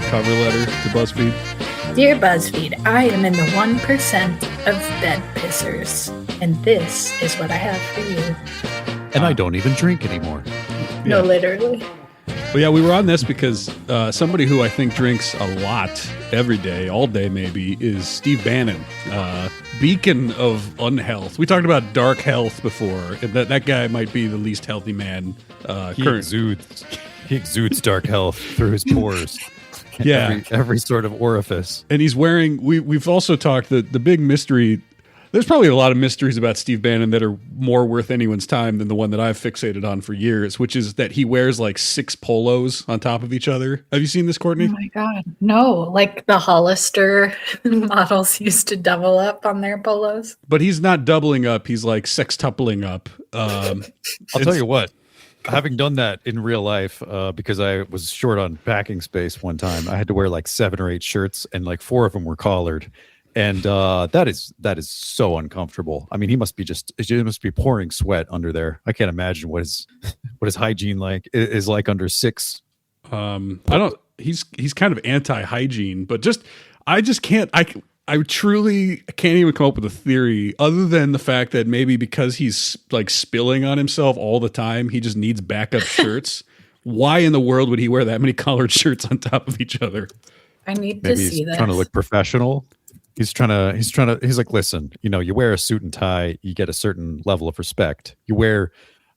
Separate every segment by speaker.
Speaker 1: your cover letter to BuzzFeed?
Speaker 2: Dear BuzzFeed, I am in the 1% of bed pissers, and this is what I have for you.
Speaker 3: And I don't even drink anymore.
Speaker 2: No, literally.
Speaker 1: Well, yeah, we were on this because somebody who I think drinks a lot every day, all day maybe, is Steve Bannon, beacon of unhealth. We talked about dark health before, and that guy might be the least healthy man.
Speaker 3: He exudes dark health through his pores.
Speaker 1: Yeah,
Speaker 3: every sort of orifice.
Speaker 1: And he's wearing. We've also talked the big mystery. There's probably a lot of mysteries about Steve Bannon that are more worth anyone's time than the one that I've fixated on for years, which is that he wears like 6 polos on top of each other. Have you seen this, Courtney?
Speaker 2: Oh my God. No, like the Hollister models used to double up on their polos.
Speaker 1: But he's not doubling up. He's like sextupling up.
Speaker 3: I'll tell you what, having done that in real life, because I was short on packing space one time, I had to wear like 7 or 8 shirts and like 4 of them were collared. And that is so uncomfortable. I mean, he must be pouring sweat under there. I can't imagine what his hygiene is like under 6.
Speaker 1: He's kind of anti-hygiene, but I truly can't even come up with a theory other than the fact that maybe because he's like spilling on himself all the time, he just needs backup shirts. Why in the world would he wear that many collared shirts on top of each other?
Speaker 2: I need
Speaker 3: maybe
Speaker 2: to see
Speaker 3: he's
Speaker 2: this.
Speaker 3: Trying to look professional. He's like, listen, you wear a suit and tie, you get a certain level of respect. You wear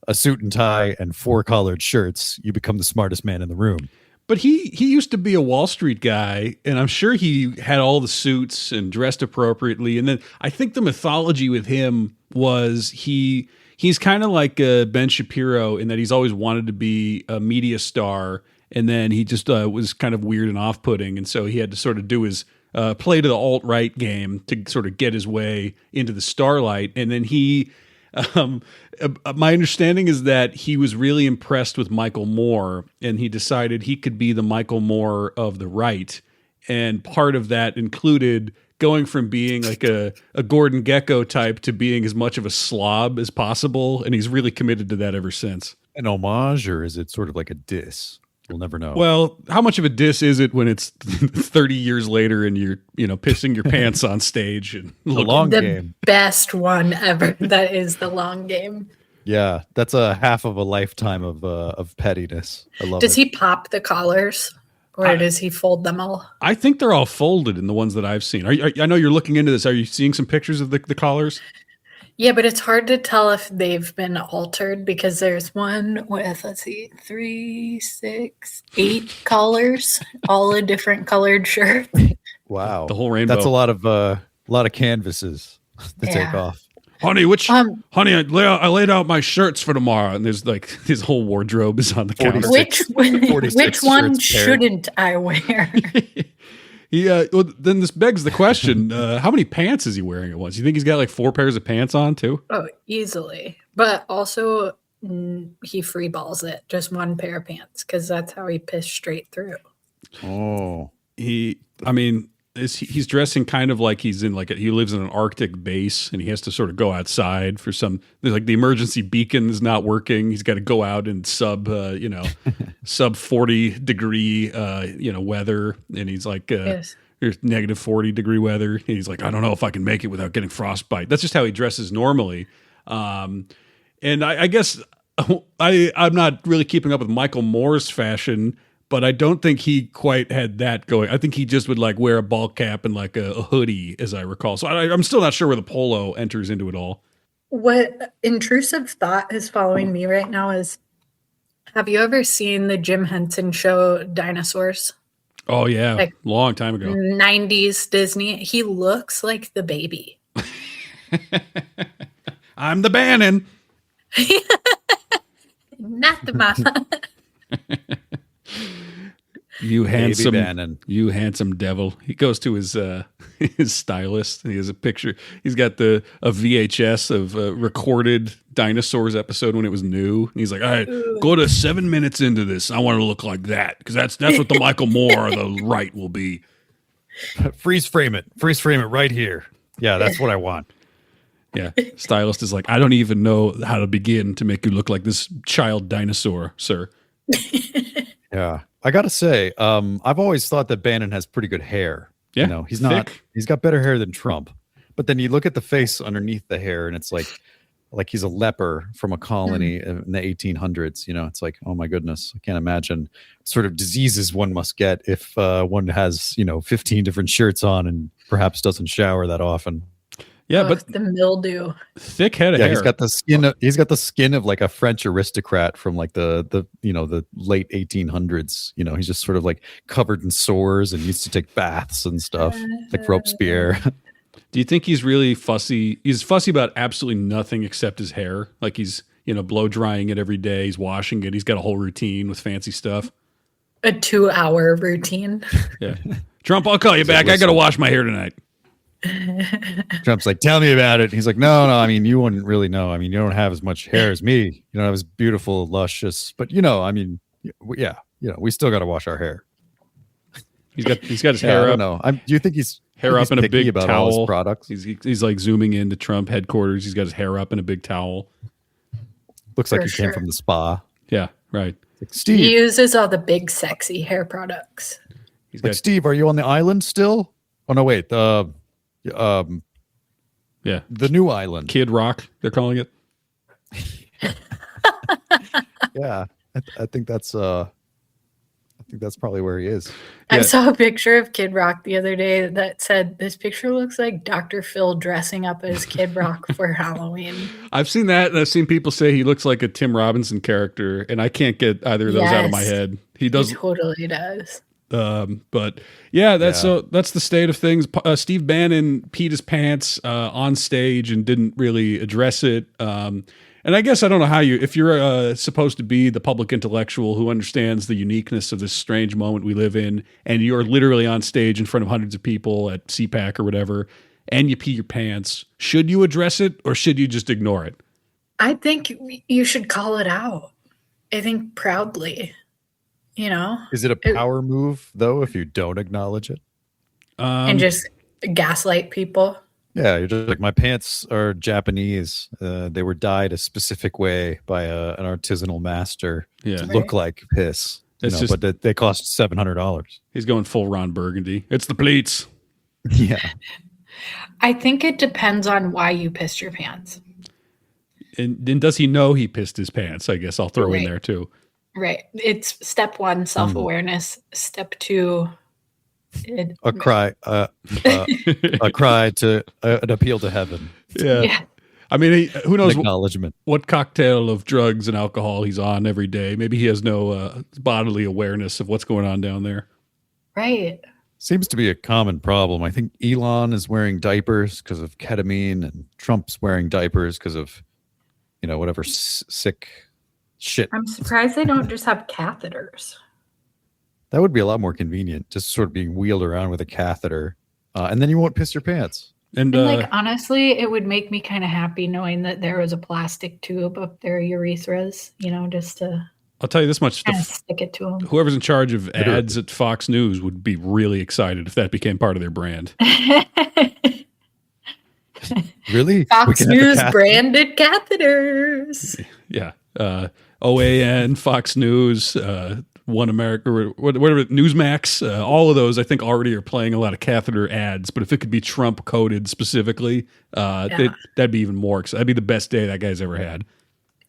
Speaker 3: a suit and tie and 4 collared shirts, you become the smartest man in the room.
Speaker 1: But he used to be a Wall Street guy, and I'm sure he had all the suits and dressed appropriately. And then I think the mythology with him was he's kind of like Ben Shapiro in that he's always wanted to be a media star, and then he just was kind of weird and off-putting, and so he had to sort of do his play to the alt-right game to sort of get his way into the starlight. And then my understanding is that he was really impressed with Michael Moore, and he decided he could be the Michael Moore of the right. And part of that included going from being like a Gordon Gekko type to being as much of a slob as possible. And he's really committed to that ever since.
Speaker 3: An homage, or is it sort of like a diss? We'll never know.
Speaker 1: Well, how much of a diss is it when it's 30 years later and you're, pissing your pants on stage and
Speaker 3: the long game?
Speaker 2: Best one ever. That is the long game.
Speaker 3: Yeah, that's a half of a lifetime of pettiness. I love it.
Speaker 2: Does he pop the collars, or does he fold them all?
Speaker 1: I think they're all folded in the ones that I've seen. I know you're looking into this. Are you seeing some pictures of the collars?
Speaker 2: Yeah, but it's hard to tell if they've been altered because there's one with, 3, 6, 8 collars, all a different colored shirt.
Speaker 3: Wow,
Speaker 1: the whole rainbow.
Speaker 3: That's a lot of canvases to take off.
Speaker 1: Honey, honey, I laid out my shirts for tomorrow, and there's like his whole wardrobe is on the counter.
Speaker 2: Which one shouldn't I wear?
Speaker 1: Well, then this begs the question, how many pants is he wearing at once? You think he's got like 4 pairs of pants on too?
Speaker 2: Oh, easily. But also he free balls it, just 1 pair of pants, because that's how he pissed straight through.
Speaker 3: Oh.
Speaker 1: He's dressing kind of like he's in he lives in an Arctic base and he has to sort of go outside for the emergency beacon is not working. He's got to go out in sub 40 degree, weather. And he's like,
Speaker 2: yes.
Speaker 1: There's negative 40 degree weather. And he's like, I don't know if I can make it without getting frostbite. That's just how he dresses normally. And I guess I'm not really keeping up with Michael Moore's fashion, but I don't think he quite had that going. I think he just would like wear a ball cap and like a hoodie, as I recall. So I'm still not sure where the polo enters into it all.
Speaker 2: What intrusive thought is following me right now is, have you ever seen the Jim Henson show Dinosaurs?
Speaker 1: Oh, yeah. Long time ago.
Speaker 2: 90s Disney. He looks like the baby.
Speaker 1: I'm the Bannon.
Speaker 2: Not the mama.
Speaker 1: You handsome devil. He goes to his his stylist. He has a picture. He's got a VHS of a recorded Dinosaurs episode when it was new. And he's like, all right, go to 7 minutes into this. I want to look like that because that's what the Michael Moore of the right will be.
Speaker 3: Freeze frame it right here. Yeah, that's what I want.
Speaker 1: Yeah, stylist is like, I don't even know how to begin to make you look like this child dinosaur, sir.
Speaker 3: Yeah. I gotta say, I've always thought that Bannon has pretty good hair.
Speaker 1: Yeah,
Speaker 3: You know, he's
Speaker 1: thick.
Speaker 3: not. He's got better hair than Trump. But then you look at the face underneath the hair, and it's like he's a leper from a colony in the 1800s. You know, it's like, oh my goodness, I can't imagine sort of diseases one must get if one has 15 different shirts on and perhaps doesn't shower that often.
Speaker 1: Yeah,
Speaker 2: Ugh,
Speaker 1: but
Speaker 2: the mildew.
Speaker 1: thick head of
Speaker 3: Yeah,
Speaker 1: hair.
Speaker 3: he's got the skin of like a French aristocrat from like the late 1800s. You know, he's just sort of like covered in sores and used to take baths and stuff, like Robespierre.
Speaker 1: Do you think he's really fussy? He's fussy about absolutely nothing except his hair. Like he's, blow drying it every day. He's washing it. He's got a whole routine with fancy stuff.
Speaker 2: A 2-hour routine.
Speaker 1: Yeah. Trump, I'll call you back. I got to wash my hair tonight.
Speaker 3: Trump's like, tell me about it. He's like, no, I mean, you wouldn't really know. I mean, you don't have as much hair as me. You don't have as beautiful, luscious, but I mean, yeah, we still got to wash our hair.
Speaker 1: He's got his hair up.
Speaker 3: No, do you think he's
Speaker 1: hair up in a
Speaker 3: picky
Speaker 1: big
Speaker 3: about
Speaker 1: towel?
Speaker 3: all his products?
Speaker 1: He's like zooming into Trump headquarters. He's got his hair up in a big towel.
Speaker 3: Looks like
Speaker 2: For
Speaker 3: he came
Speaker 2: sure.
Speaker 3: from the spa.
Speaker 1: Yeah, right.
Speaker 3: Like, Steve,
Speaker 2: He uses all the big, sexy hair products.
Speaker 1: He's
Speaker 3: like,
Speaker 1: got
Speaker 3: Steve, are you on the island still? Oh no, wait.
Speaker 1: yeah,
Speaker 3: The new island.
Speaker 1: Kid Rock. They're calling it.
Speaker 3: Yeah, I think that's probably where he is.
Speaker 2: I
Speaker 1: Yeah.
Speaker 2: saw a picture of Kid Rock the other day that said, this picture looks like Dr. Phil dressing up as Kid Rock for Halloween.
Speaker 1: I've seen that, and I've seen people say he looks like a Tim Robinson character, and I can't get either of those out of my
Speaker 2: Yes.
Speaker 1: head. He does.
Speaker 2: He totally does.
Speaker 1: But yeah, that's the state of things. Steve Bannon peed his pants on stage and didn't really address it. And I guess I don't know how if you're supposed to be the public intellectual who understands the uniqueness of this strange moment we live in, and you're literally on stage in front of hundreds of people at CPAC or whatever, and you pee your pants, should you address it or should you just ignore it?
Speaker 2: I think you should call it out. I think proudly,
Speaker 3: Is it a power move though if you don't acknowledge it?
Speaker 2: and just gaslight people.
Speaker 3: Yeah, you're just like, my pants are Japanese. They were dyed a specific way by an artisanal master
Speaker 1: Yeah.
Speaker 3: to look like piss.
Speaker 1: It's just-
Speaker 3: but they cost $700.
Speaker 1: He's going full Ron Burgundy. It's the pleats.
Speaker 3: Yeah.
Speaker 2: I think it depends on why you pissed your pants.
Speaker 1: And does he know he pissed his pants? I guess I'll throw in
Speaker 2: Right.
Speaker 1: there too.
Speaker 2: Right. It's step 1, self-awareness. Step 2,
Speaker 3: A cry to an appeal to heaven.
Speaker 1: Yeah.
Speaker 2: yeah.
Speaker 1: I mean, who
Speaker 3: An
Speaker 1: knows
Speaker 3: acknowledgement.
Speaker 1: what cocktail of drugs and alcohol he's on every day. Maybe he has no bodily awareness of what's going on down there.
Speaker 2: Right.
Speaker 3: Seems to be a common problem. I think Elon is wearing diapers because of ketamine, and Trump's wearing diapers because of, whatever sick shit.
Speaker 2: I'm surprised they don't just have catheters.
Speaker 3: That would be a lot more convenient, just sort of being wheeled around with a catheter, and then you won't piss your pants.
Speaker 1: And
Speaker 2: And honestly, it would make me kind of happy knowing that there was a plastic tube up their urethras, just to
Speaker 1: I'll tell you this much:
Speaker 2: kind of stick it to them.
Speaker 1: whoever's in charge of ads at Fox News would be really excited if that became part of their brand.
Speaker 3: Really? We
Speaker 2: Fox
Speaker 3: can have a
Speaker 2: News
Speaker 3: catheter?
Speaker 2: branded catheters.
Speaker 1: Yeah, OAN, Fox News, One America, or whatever, Newsmax, all of those I think already are playing a lot of catheter ads. But if it could be Trump coded specifically, that'd be even more. That'd be the best day that guy's ever had.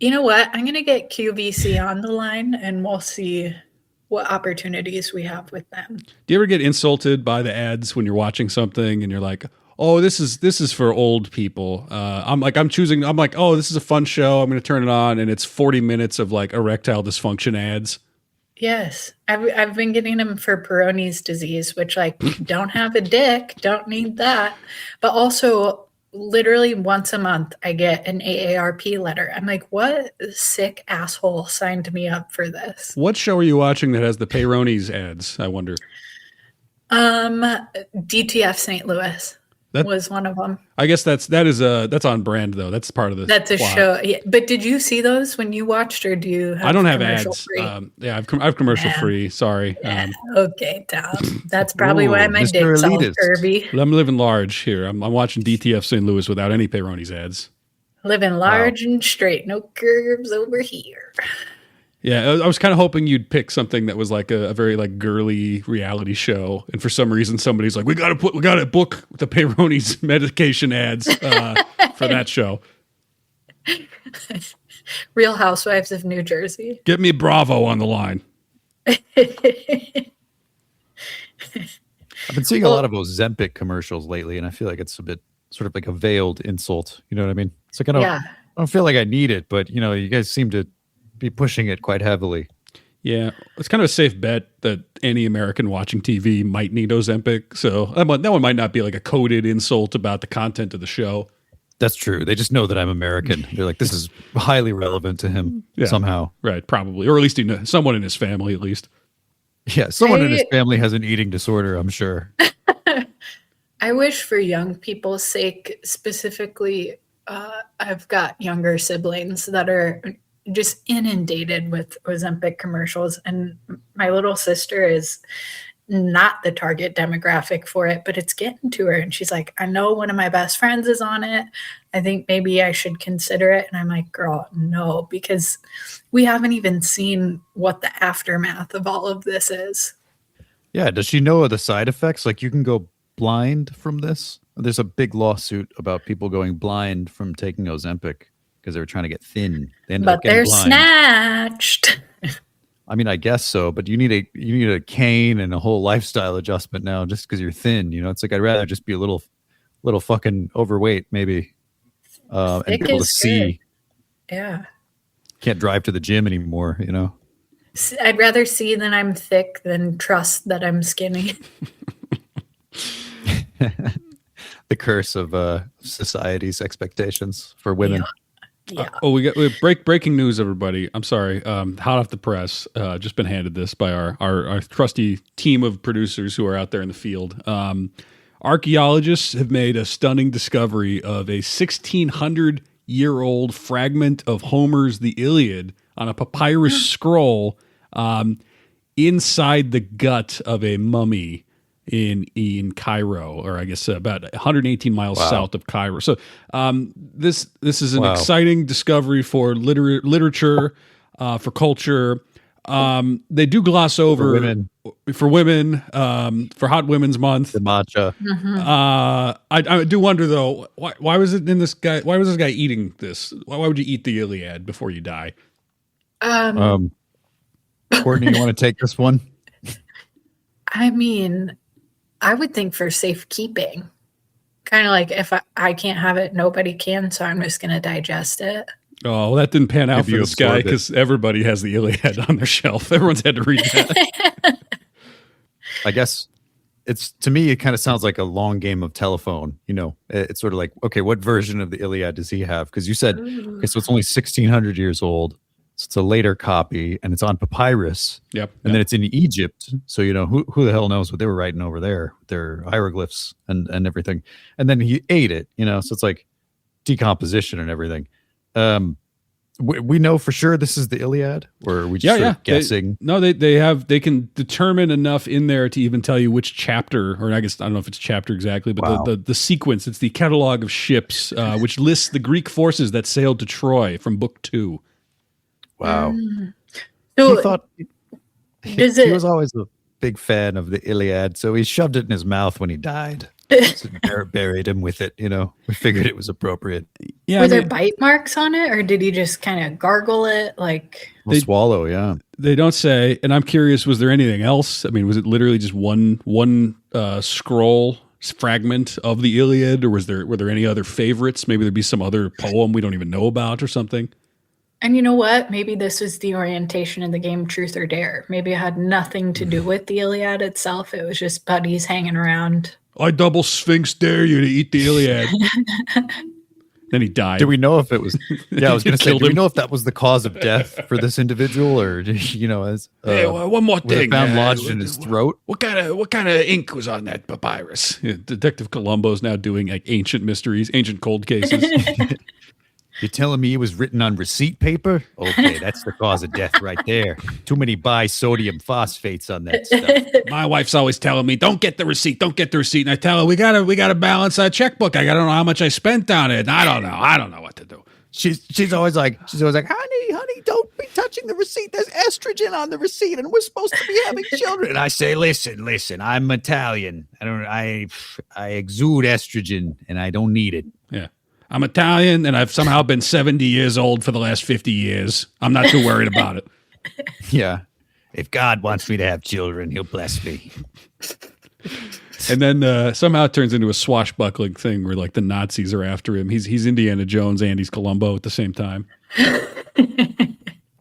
Speaker 2: You know what? I'm going to get QVC on the line and we'll see what opportunities we have with them.
Speaker 1: Do you ever get insulted by the ads when you're watching something and you're like, oh, this is for old people? I'm like, oh, this is a fun show. I'm going to turn it on, and it's 40 minutes of like erectile dysfunction ads.
Speaker 2: Yes. I've been getting them for Peyronie's disease, which don't have a dick, don't need that. But also literally once a month I get an AARP letter. I'm like, what sick asshole signed me up for this?
Speaker 1: What show are you watching that has the Peyronie's ads, I wonder?
Speaker 2: DTF St. Louis
Speaker 1: That-
Speaker 2: was one of them.
Speaker 1: I guess that's on brand though. That's part of the
Speaker 2: That's a
Speaker 1: plot.
Speaker 2: show. Yeah. But did you see those when you watched, or do you have
Speaker 1: I don't have
Speaker 2: commercial
Speaker 1: ads.
Speaker 2: free?
Speaker 1: I've commercial
Speaker 2: Yeah.
Speaker 1: free. Sorry.
Speaker 2: Okay, Tom. That's probably
Speaker 3: Ooh,
Speaker 2: why my
Speaker 3: Mr.
Speaker 2: dick's all
Speaker 3: Elitist.
Speaker 2: curvy.
Speaker 1: I'm living large here. I'm watching DTF St. Louis without any Peyronie's ads.
Speaker 2: Living large and straight, no curves over here.
Speaker 1: Yeah, I was kind of hoping you'd pick something that was like a very like girly reality show, and for some reason somebody's like, we got to book the Peyronie's medication ads for that show.
Speaker 2: Real Housewives of New Jersey.
Speaker 1: Get me Bravo on the line.
Speaker 3: I've been seeing a lot of Ozempic commercials lately, and I feel like it's a bit sort of like a veiled insult. You know what I mean? It's like I don't feel like I need it, but you guys seem to be pushing it quite heavily.
Speaker 1: Yeah, it's kind of a safe bet that any American watching TV might need Ozempic. So that one might not be like a coded insult about the content of the show.
Speaker 3: That's true. They just know that I'm American. They're like, this is highly relevant to him somehow.
Speaker 1: Right, probably. Or at least someone in his family, at least.
Speaker 3: Yeah, someone in his family has an eating disorder, I'm sure.
Speaker 2: I wish for young people's sake, specifically, I've got younger siblings that are just inundated with Ozempic commercials. And my little sister is not the target demographic for it, but it's getting to her. And she's like, I know one of my best friends is on it. I think maybe I should consider it. And I'm like, girl, no, because we haven't even seen what the aftermath of all of this is.
Speaker 3: Yeah. Does she know of the side effects? Like you can go blind from this. There's a big lawsuit about people going blind from taking Ozempic because they were trying to get thin.
Speaker 2: But they're blind. Snatched.
Speaker 3: I mean, I guess so, but you need a cane and a whole lifestyle adjustment now just because you're thin. It's like I'd rather just be a little fucking overweight, maybe, and be able to see.
Speaker 2: Yeah.
Speaker 3: Can't drive to the gym anymore.
Speaker 2: I'd rather see that I'm thick than trust that I'm skinny.
Speaker 3: The curse of society's expectations for women.
Speaker 2: Yeah.
Speaker 1: We got breaking news, everybody. I'm sorry. Hot off the press. Just been handed this by our trusty team of producers who are out there in the field. Archaeologists have made a stunning discovery of a 1,600-year-old fragment of Homer's The Iliad on a papyrus scroll inside the gut of a mummy in Cairo, or I guess about 118 miles south of Cairo. So this is an exciting discovery for literature, for culture. They do gloss over for women, for Hot Women's Month.
Speaker 3: The matcha.
Speaker 2: Mm-hmm.
Speaker 1: I do wonder though, why was it in this guy? Why was this guy eating this? Why would you eat the Iliad before you die?
Speaker 3: Courtney, you want to take this one?
Speaker 2: I mean, I would think for safekeeping. Kind of like if I can't have it, nobody can, so I'm just going to digest it.
Speaker 1: Oh, well, that didn't pan out for this guy because everybody has the Iliad on their shelf. Everyone's had to read that.
Speaker 3: I guess to me, it kind of sounds like a long game of telephone. It's sort of like, okay, what version of the Iliad does he have? Because you said, okay, so it's only 1,600 years old. So it's a later copy, and it's on papyrus.
Speaker 1: Yep.
Speaker 3: And then it's in Egypt. So, who the hell knows what they were writing over there, their hieroglyphs and everything. And then he ate it, so it's like decomposition and everything. We know for sure this is the Iliad, or are we just guessing?
Speaker 1: They can determine enough in there to even tell you which chapter, or I don't know if it's chapter exactly, but the sequence. It's the catalog of ships, which lists the Greek forces that sailed to Troy from Book 2.
Speaker 3: Wow.
Speaker 2: So
Speaker 3: he thought he was always a big fan of the Iliad, so he shoved it in his mouth when he died. So buried him with it, We figured it was appropriate.
Speaker 1: Yeah,
Speaker 2: Were there bite marks on it, or did he just kind of gargle it? Like
Speaker 3: they swallow, yeah.
Speaker 1: They don't say, and I'm curious, was there anything else? I mean, was it literally just one scroll fragment of the Iliad, or were there any other favorites? Maybe there'd be some other poem we don't even know about or something.
Speaker 2: And you know what? Maybe this was the orientation in the game Truth or Dare. Maybe it had nothing to do with the Iliad itself. It was just buddies hanging around.
Speaker 1: I double Sphinx dare you to eat the Iliad. Then he died.
Speaker 3: Do we know if it was? Yeah, I was going to say. Do we know if that was the cause of death for this individual, or as
Speaker 1: one more thing,
Speaker 3: found lodged in his throat?
Speaker 1: What kind of ink was on that papyrus? Yeah, Detective Columbo's now doing like ancient mysteries, ancient cold cases.
Speaker 3: You're telling me it was written on receipt paper? Okay, that's the cause of death right there. Too many bisodium phosphates on that stuff.
Speaker 1: My wife's always telling me, don't get the receipt. And I tell her, we gotta balance our checkbook. I don't know how much I spent on it. And I don't know what to do.
Speaker 3: she's always like, honey, don't be touching the receipt. There's estrogen on the receipt, and we're supposed to be having children. And I say, listen, I'm Italian. I exude estrogen, and I don't need it.
Speaker 1: Yeah. I'm Italian, and I've somehow been 70 years old for the last 50 years. I'm not too worried about it.
Speaker 3: Yeah. If God wants me to have children, he'll bless me.
Speaker 1: And then somehow it turns into a swashbuckling thing where like the Nazis are after him. He's Indiana Jones and he's Columbo at the same time.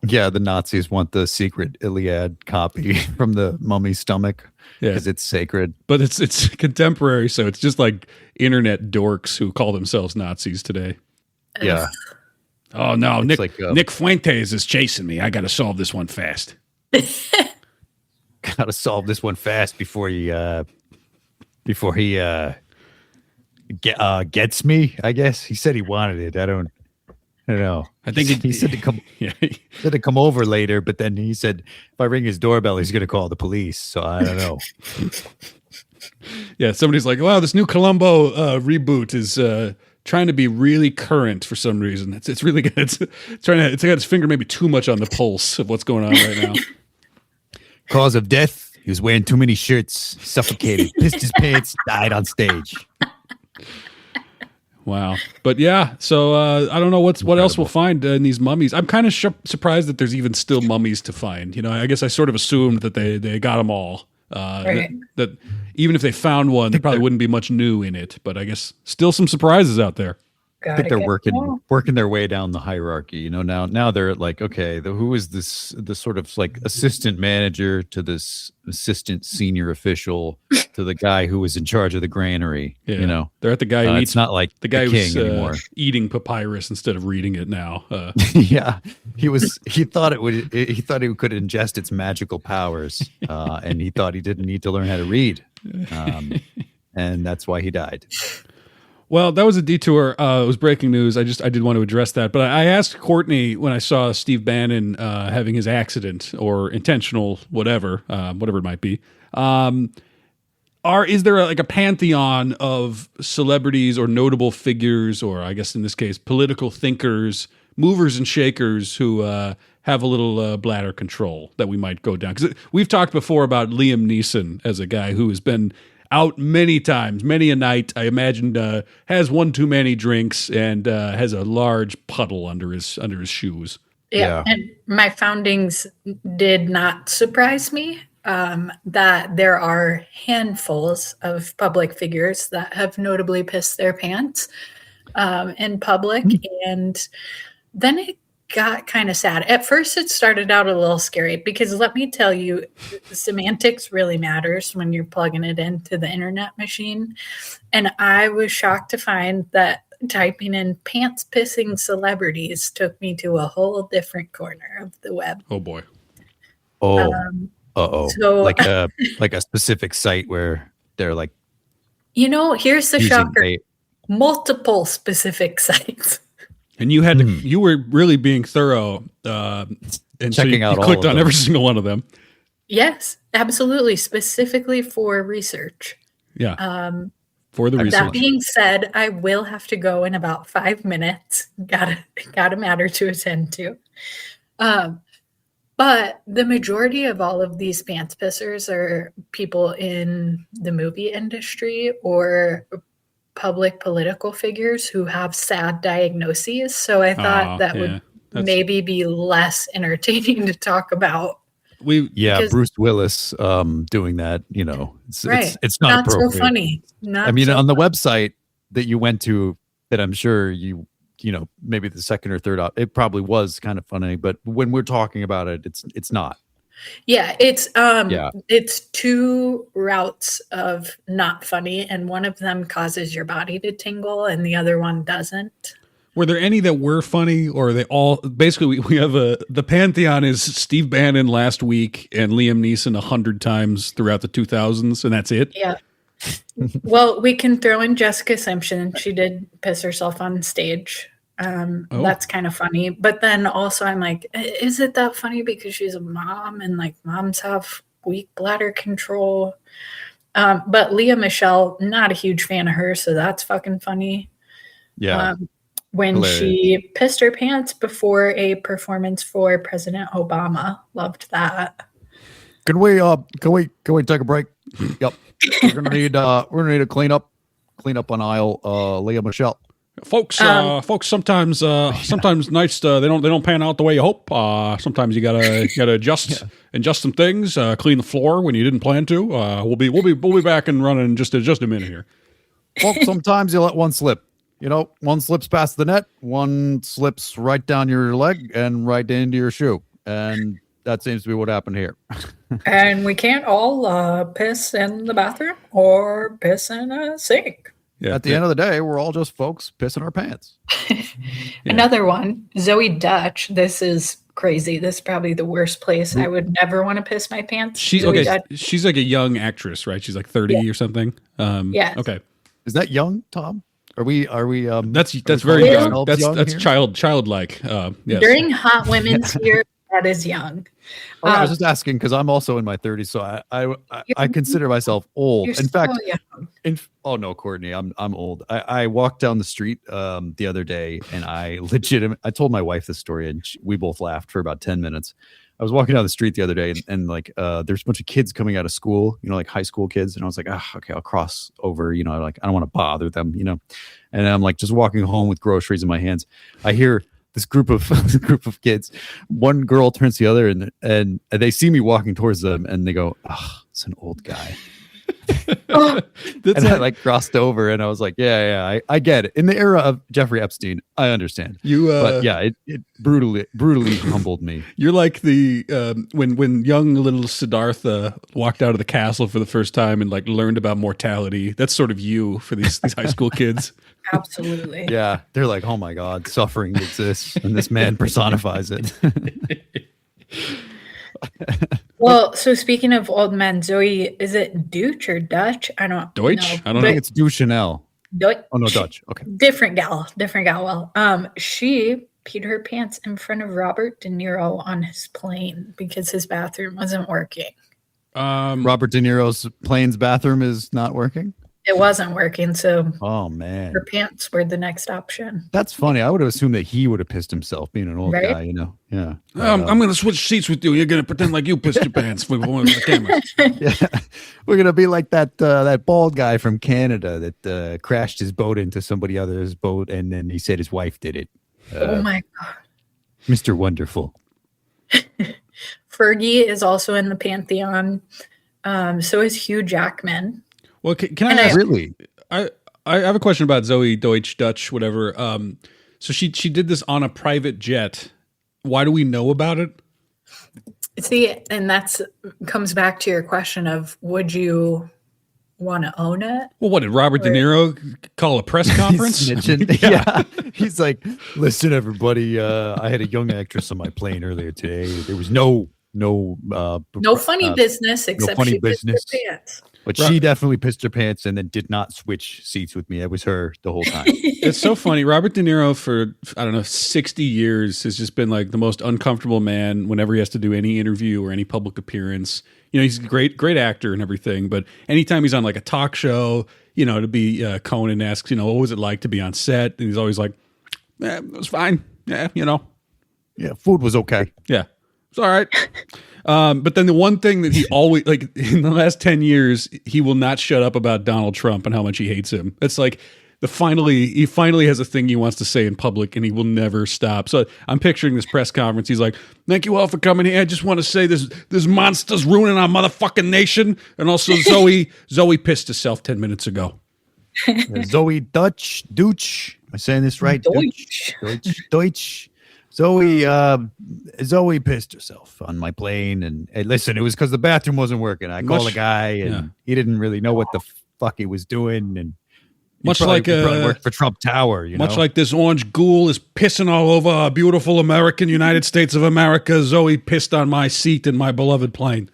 Speaker 3: Yeah, the Nazis want the secret Iliad copy from the mummy's stomach because it's sacred.
Speaker 1: But it's contemporary, so it's just like internet dorks who call themselves Nazis today.
Speaker 3: Yeah.
Speaker 1: Oh no,
Speaker 3: It's
Speaker 1: Nick
Speaker 3: like,
Speaker 1: Nick Fuentes is chasing me. I got to solve this one fast.
Speaker 3: Got to solve this one fast before he gets me. I guess he said he wanted it. I don't know.
Speaker 1: I think
Speaker 3: he said to come.
Speaker 1: Yeah.
Speaker 3: He said to come over later, but then he said if I ring his doorbell, he's going to call the police. So I don't know.
Speaker 1: Yeah, somebody's like, "Wow, this new Columbo reboot is trying to be really current for some reason. It's really good. It's got its finger maybe too much on the pulse of what's going on right now."
Speaker 3: Cause of death: he was wearing too many shirts, suffocated, pissed his pants, died on stage.
Speaker 1: Wow. But yeah, so I don't know what else we'll find in these mummies. I'm kind of surprised that there's even still mummies to find. You know, I guess I sort of assumed that they got them all.
Speaker 2: Right.
Speaker 1: That even if they found one, there probably wouldn't be much new in it. But I guess still some surprises out there.
Speaker 3: I think they're working their way down the hierarchy. You know, now they're like, okay, who is the sort of like assistant manager to this assistant senior official to the guy who was in charge of the granary.
Speaker 1: Yeah.
Speaker 3: You know,
Speaker 1: they're at the guy who eats,
Speaker 3: it's not like
Speaker 1: the guy
Speaker 3: king
Speaker 1: who's
Speaker 3: anymore.
Speaker 1: Eating papyrus instead of reading it now.
Speaker 3: Yeah, he thought he could ingest its magical powers, and he thought he didn't need to learn how to read, and that's why he died.
Speaker 1: Well, that was a detour. It was breaking news. I did want to address that. But I asked Courtney when I saw Steve Bannon having his accident or intentional, whatever it might be. Is there a pantheon of celebrities or notable figures, or I guess in this case, political thinkers, movers and shakers who have a little bladder control that we might go down? Because we've talked before about Liam Neeson as a guy who has been out many times, many a night. I imagine has one too many drinks and has a large puddle under his shoes.
Speaker 2: Yeah, and my foundings did not surprise me that there are handfuls of public figures that have notably pissed their pants in public, and then it got kind of sad. At first, it started out a little scary because let me tell you, semantics really matters when you're plugging it into the internet machine. And I was shocked to find that typing in pants pissing celebrities took me to a whole different corner of the web.
Speaker 1: Oh boy.
Speaker 3: Oh,
Speaker 2: So,
Speaker 3: like a specific site where they're like,
Speaker 2: here's the shocker: multiple specific sites.
Speaker 1: And you had you were really being thorough and
Speaker 3: checking out
Speaker 1: you
Speaker 3: all
Speaker 1: clicked
Speaker 3: of
Speaker 1: on
Speaker 3: them.
Speaker 1: every single one of them.
Speaker 2: Yes, absolutely. Specifically for research.
Speaker 1: Yeah. For the research.
Speaker 2: That being said, I will have to go in about 5 minutes. Got a matter to attend to. But the majority of all of these pants pissers are people in the movie industry or public political figures who have sad diagnoses. So I thought that would maybe be less entertaining to talk about.
Speaker 3: Bruce Willis doing that, it's not appropriate.
Speaker 2: So funny.
Speaker 3: On the website that you went to, that I'm sure maybe the second or third it probably was kind of funny, but when we're talking about it, it's not.
Speaker 2: Yeah, it's two routes of not funny, and one of them causes your body to tingle and the other one doesn't.
Speaker 1: Were there any that were funny, or are they all basically we have the pantheon is Steve Bannon last week and Liam Neeson 100 times throughout the 2000s, and that's it?
Speaker 2: Yeah. Well, we can throw in Jessica Simpson. She did piss herself on stage. That's kind of funny. But then also I'm like, is it that funny because she's a mom and like moms have weak bladder control? But Leah Michelle, not a huge fan of her, so that's fucking funny.
Speaker 3: Yeah.
Speaker 2: when
Speaker 3: Hilarious.
Speaker 2: she pissed her pants before a performance for President Obama. Loved that.
Speaker 3: Can we take a break? Yep. We're gonna need to clean up on aisle Leah Michelle.
Speaker 1: Folks, sometimes nights they don't pan out the way you hope. Sometimes you gotta adjust some things, clean the floor when you didn't plan to. We'll be back and running in just a minute here.
Speaker 3: Well, sometimes you let one slip. You know, one slips past the net, one slips right down your leg and right into your shoe, and that seems to be what happened here.
Speaker 2: And we can't all piss in the bathroom or piss in a sink.
Speaker 1: Yeah,
Speaker 3: At the end of the day, we're all just folks pissing our pants.
Speaker 2: Another one, Zoe Dutch. This is crazy. This is probably the worst place. I would never want to piss my pants.
Speaker 1: she's
Speaker 2: Zoe
Speaker 1: okay.
Speaker 2: Dutch.
Speaker 1: She's like a young actress, right? She's like 30 or something.
Speaker 2: Yes.
Speaker 1: Okay.
Speaker 3: Is that young, Tom? Are we?
Speaker 1: That's
Speaker 3: are
Speaker 1: very
Speaker 3: we
Speaker 1: young.
Speaker 3: calling
Speaker 1: That's
Speaker 3: ourselves young here?
Speaker 1: childlike. Yes.
Speaker 2: During Hot Women's Year, that is young.
Speaker 3: Oh, I was just asking because I'm also in my 30s, so I consider myself old.
Speaker 2: You're
Speaker 3: In fact,
Speaker 2: still young.
Speaker 3: oh no, Courtney, I'm old. I walked down the street the other day, and I told my wife this story, and we both laughed for about 10 minutes. I was walking down the street the other day, and like there's a bunch of kids coming out of school, you know, like high school kids, and I was like, okay, I'll cross over, you know, like I don't want to bother them, you know, and I'm like just walking home with groceries in my hands. I hear this group of kids. One girl turns to the other, and they see me walking towards them, and they go, "Oh, it's an old guy." And I like crossed over, and I was like, "Yeah, I get it." In the era of Jeffrey Epstein, I understand. But yeah, it brutally humbled me.
Speaker 1: You're like the when young little Siddhartha walked out of the castle for the first time and like learned about mortality. That's sort of you for these high school kids.
Speaker 2: Absolutely.
Speaker 3: Yeah, they're like, "Oh my God, suffering exists, and this man personifies it."
Speaker 2: Well, so speaking of old men, Zoe, is it Deutsch or Dutch? I don't
Speaker 1: Deutsch?
Speaker 2: know.
Speaker 1: I don't
Speaker 3: I
Speaker 1: know.
Speaker 3: think it's Duchanel.
Speaker 2: Deutsch.
Speaker 3: Oh no, Dutch. Okay.
Speaker 2: Different gal. Well, she peed her pants in front of Robert De Niro on his plane because his bathroom wasn't working.
Speaker 3: Robert De Niro's plane's bathroom is not working.
Speaker 2: It wasn't working, so
Speaker 3: Oh man,
Speaker 2: her pants were the next option.
Speaker 3: that's funny. I would have assumed that he would have pissed himself, being an old
Speaker 2: Right?
Speaker 3: guy. You know, yeah.
Speaker 1: I'm going to switch seats with you. You're going to pretend like you pissed your pants for one of the cameras.
Speaker 3: Yeah, we're gonna be like that bald guy from Canada that crashed his boat into somebody else's boat, and then he said his wife did it.
Speaker 2: Oh my God.
Speaker 3: Mr. Wonderful.
Speaker 2: Fergie is also in the pantheon. So is Hugh Jackman.
Speaker 1: Well, can I
Speaker 2: And
Speaker 1: ask?
Speaker 3: Really?
Speaker 1: I have a question about Zoe Deutsch, Dutch, whatever. So she did this on a private jet. Why do we know about it?
Speaker 2: See, and that's comes back to your question of would you want to own it?
Speaker 1: Well, what did Robert De Niro call a press conference?
Speaker 3: He's snitching. Yeah. He's like, listen, everybody. I had a young actress on my plane earlier today. There was no
Speaker 2: funny business except
Speaker 3: funny
Speaker 2: she pissed her
Speaker 3: business.
Speaker 2: pants.
Speaker 3: But she definitely pissed her pants and then did not switch seats with me. It was her the whole time.
Speaker 1: It's so funny. Robert De Niro for, I don't know, 60 years has just been like the most uncomfortable man whenever he has to do any interview or any public appearance. You know, he's a great actor and everything, but anytime he's on like a talk show, you know, to be Conan asks, you know, what was it like to be on set? And he's always like, it was fine. Yeah, you know.
Speaker 3: Yeah, food was okay.
Speaker 1: Yeah, it's all right. But then the one thing that he always, like in the last 10 years, he will not shut up about Donald Trump and how much he hates him. It's like he finally has a thing he wants to say in public and he will never stop. So I'm picturing this press conference. He's like, thank you all for coming here. I just want to say this monster's ruining our motherfucking nation. And also Zoe pissed herself 10 minutes ago.
Speaker 3: Zoe Dutch. Am I saying this right? Deutsch. Zoe pissed herself on my plane, and hey, listen, it was because the bathroom wasn't working. I called a guy, and he didn't really know what the fuck he was doing, and he probably worked for Trump Tower. You know,
Speaker 1: much like this orange ghoul is pissing all over our beautiful American United States of America. Zoe pissed on my seat in my beloved plane.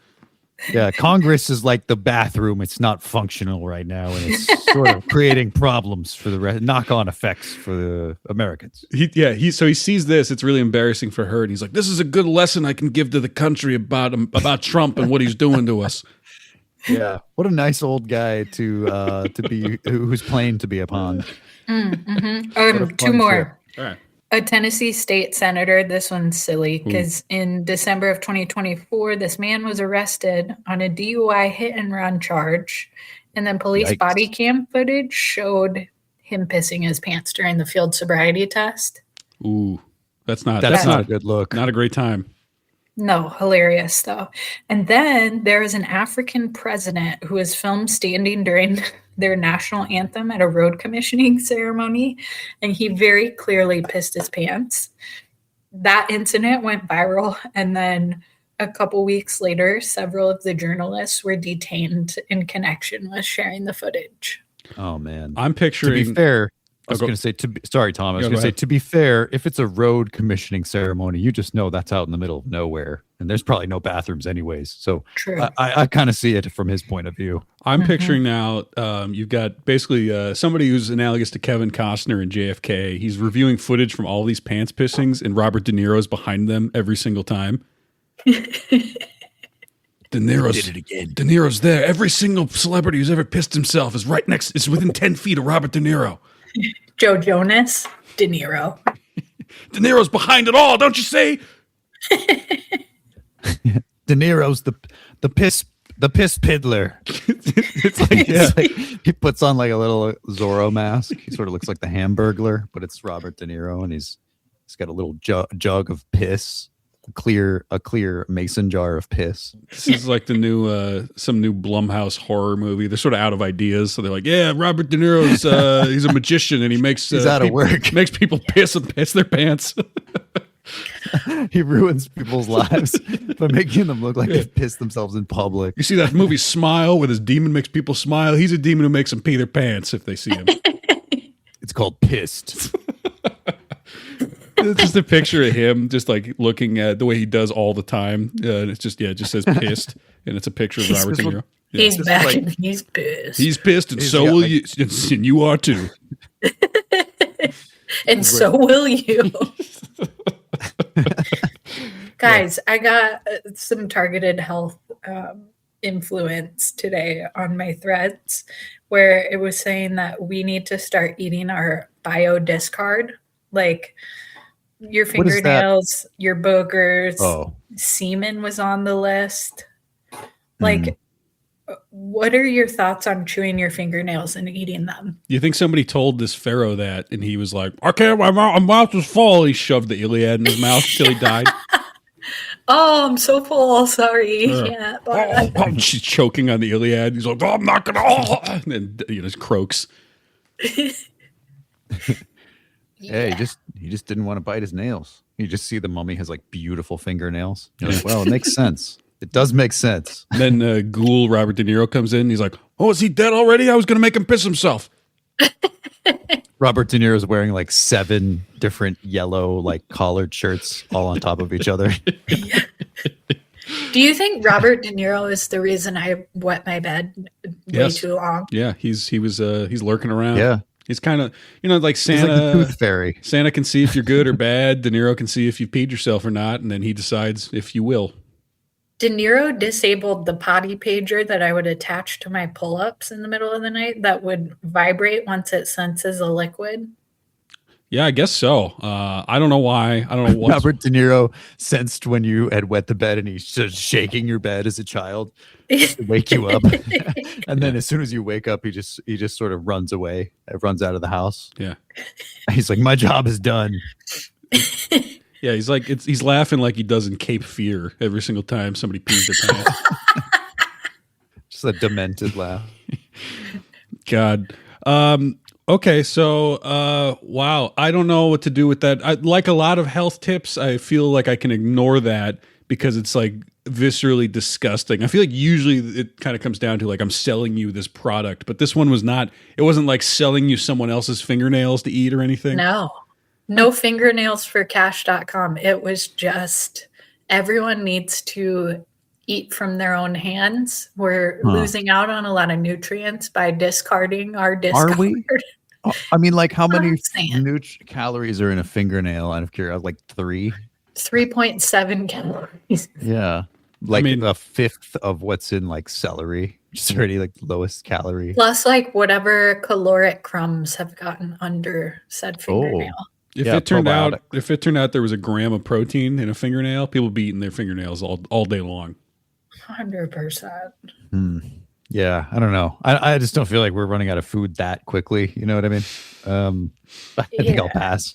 Speaker 3: Yeah, Congress is like the bathroom. It's not functional right now, and it's sort of creating problems for the knock-on effects for the Americans.
Speaker 1: He sees this. It's really embarrassing for her, and he's like, "This is a good lesson I can give to the country about Trump and what he's doing to us."
Speaker 3: Yeah, what a nice old guy to be whose plane to be upon.
Speaker 2: Two more.
Speaker 1: All right.
Speaker 2: A Tennessee state senator, this one's silly because in December of 2024, this man was arrested on a DUI hit and run charge. And then police body cam footage showed him pissing his pants during the field sobriety test.
Speaker 1: Ooh, that's not
Speaker 3: a good look.
Speaker 1: Not a great time.
Speaker 2: No, hilarious though. And then there was an African president who was filmed standing during their national anthem at a road commissioning ceremony, and he very clearly pissed his pants. That incident went viral, and then a couple weeks later, several of the journalists were detained in connection with sharing the footage.
Speaker 3: Oh man,
Speaker 1: I'm picturing.
Speaker 3: To be fair, I was going to say, sorry, Tom. I was going to say, to be fair, if it's a road commissioning ceremony, you just know that's out in the middle of nowhere, and there's probably no bathrooms anyways. So
Speaker 2: True.
Speaker 3: I kind of see it from his point of view.
Speaker 1: I'm picturing now, you've got basically somebody who's analogous to Kevin Costner in JFK. He's reviewing footage from all these pants pissings, and Robert De Niro's behind them every single time. De Niro's there. Every single celebrity who's ever pissed himself is within 10 feet of Robert De Niro.
Speaker 2: Joe Jonas, De Niro.
Speaker 1: De Niro's behind it all, don't you see?
Speaker 3: De Niro's the piss piddler. It's like he puts on like a little Zorro mask. He sort of looks like the Hamburglar, but it's Robert De Niro, and he's got a little jug of piss. A clear mason jar of piss.
Speaker 1: This is like the new some new Blumhouse horror movie. They're sort of out of ideas, so they're like, "Yeah, Robert De Niro's he's a magician and he makes
Speaker 3: he's out of work,
Speaker 1: makes people piss their pants."
Speaker 3: He ruins people's lives by making them look like they've pissed themselves in public.
Speaker 1: You see that movie Smile, where this demon makes people smile? He's a demon who makes them pee their pants if they see him.
Speaker 3: It's called Pissed.
Speaker 1: It's just a picture of him just like looking at the way he does all the time. It's just, it just says pissed. And it's a picture of Robert De Niro. Yeah.
Speaker 2: He's back and he's pissed.
Speaker 1: He's pissed, and so will you. And you are too.
Speaker 2: And so will you. Guys, I got some targeted health influence today on my threads where it was saying that we need to start eating our bio discard. Like, your fingernails, your boogers, semen was on the list. Like, what are your thoughts on chewing your fingernails and eating them?
Speaker 1: You think somebody told this pharaoh that, and he was like, "I can't, my mouth was full." He shoved the Iliad in his mouth till he died.
Speaker 2: Oh, I'm so full. Sorry. Yeah.
Speaker 1: She's choking on the Iliad. He's like, "Oh, I'm not gonna." And then, just croaks.
Speaker 3: Yeah, he just didn't want to bite his nails. You just see the mummy has like beautiful fingernails. You're like, well, it makes sense. It does make sense.
Speaker 1: Then ghoul Robert De Niro comes in. And he's like, "Oh, is he dead already? I was going to make him piss himself."
Speaker 3: Robert De Niro is wearing like 7 different yellow like collared shirts all on top of each other.
Speaker 2: Do you think Robert De Niro is the reason I wet my bed way too long?
Speaker 1: Yeah, he's lurking around.
Speaker 3: Yeah.
Speaker 1: He's kind of, like Santa.
Speaker 3: He's like the tooth fairy.
Speaker 1: Santa can see if you're good or bad. De Niro can see if you peed yourself or not, and then he decides if you will.
Speaker 2: De Niro disabled the potty pager that I would attach to my pull-ups in the middle of the night that would vibrate once it senses a liquid.
Speaker 1: Yeah, I guess so. I don't know why. I don't know what.
Speaker 3: Robert De Niro sensed when you had wet the bed, and he's just shaking your bed as a child to wake you up. And then as soon as you wake up, he just sort of runs away. Runs out of the house.
Speaker 1: Yeah.
Speaker 3: He's like, my job is done.
Speaker 1: Yeah, he's laughing like he does in Cape Fear every single time somebody pees their pants.
Speaker 3: Just a demented laugh.
Speaker 1: God. Okay, so wow, I don't know what to do with that. Like a lot of health tips, I feel like I can ignore that because it's like viscerally disgusting. I feel like usually it kind of comes down to like I'm selling you this product, but this one was not. It wasn't like selling you someone else's fingernails to eat or anything.
Speaker 2: No fingernails for cash.com. It was just everyone needs to eat from their own hands. We're losing out on a lot of nutrients by discarding our discard.
Speaker 3: Are we? I mean, like how many calories are in a fingernail? Out of curiosity, like 3?
Speaker 2: 3.7 calories.
Speaker 3: Yeah. Like a fifth of what's in like celery, which is already like lowest calorie.
Speaker 2: Plus like whatever caloric crumbs have gotten under said fingernail.
Speaker 1: If
Speaker 3: Yeah,
Speaker 1: it turned
Speaker 3: probiotic.
Speaker 1: out there was a gram of protein in a fingernail, people would be eating their fingernails all day long.
Speaker 2: 100%.
Speaker 3: Yeah, I don't know. I just don't feel like we're running out of food that quickly. You know what I mean? I think I'll pass.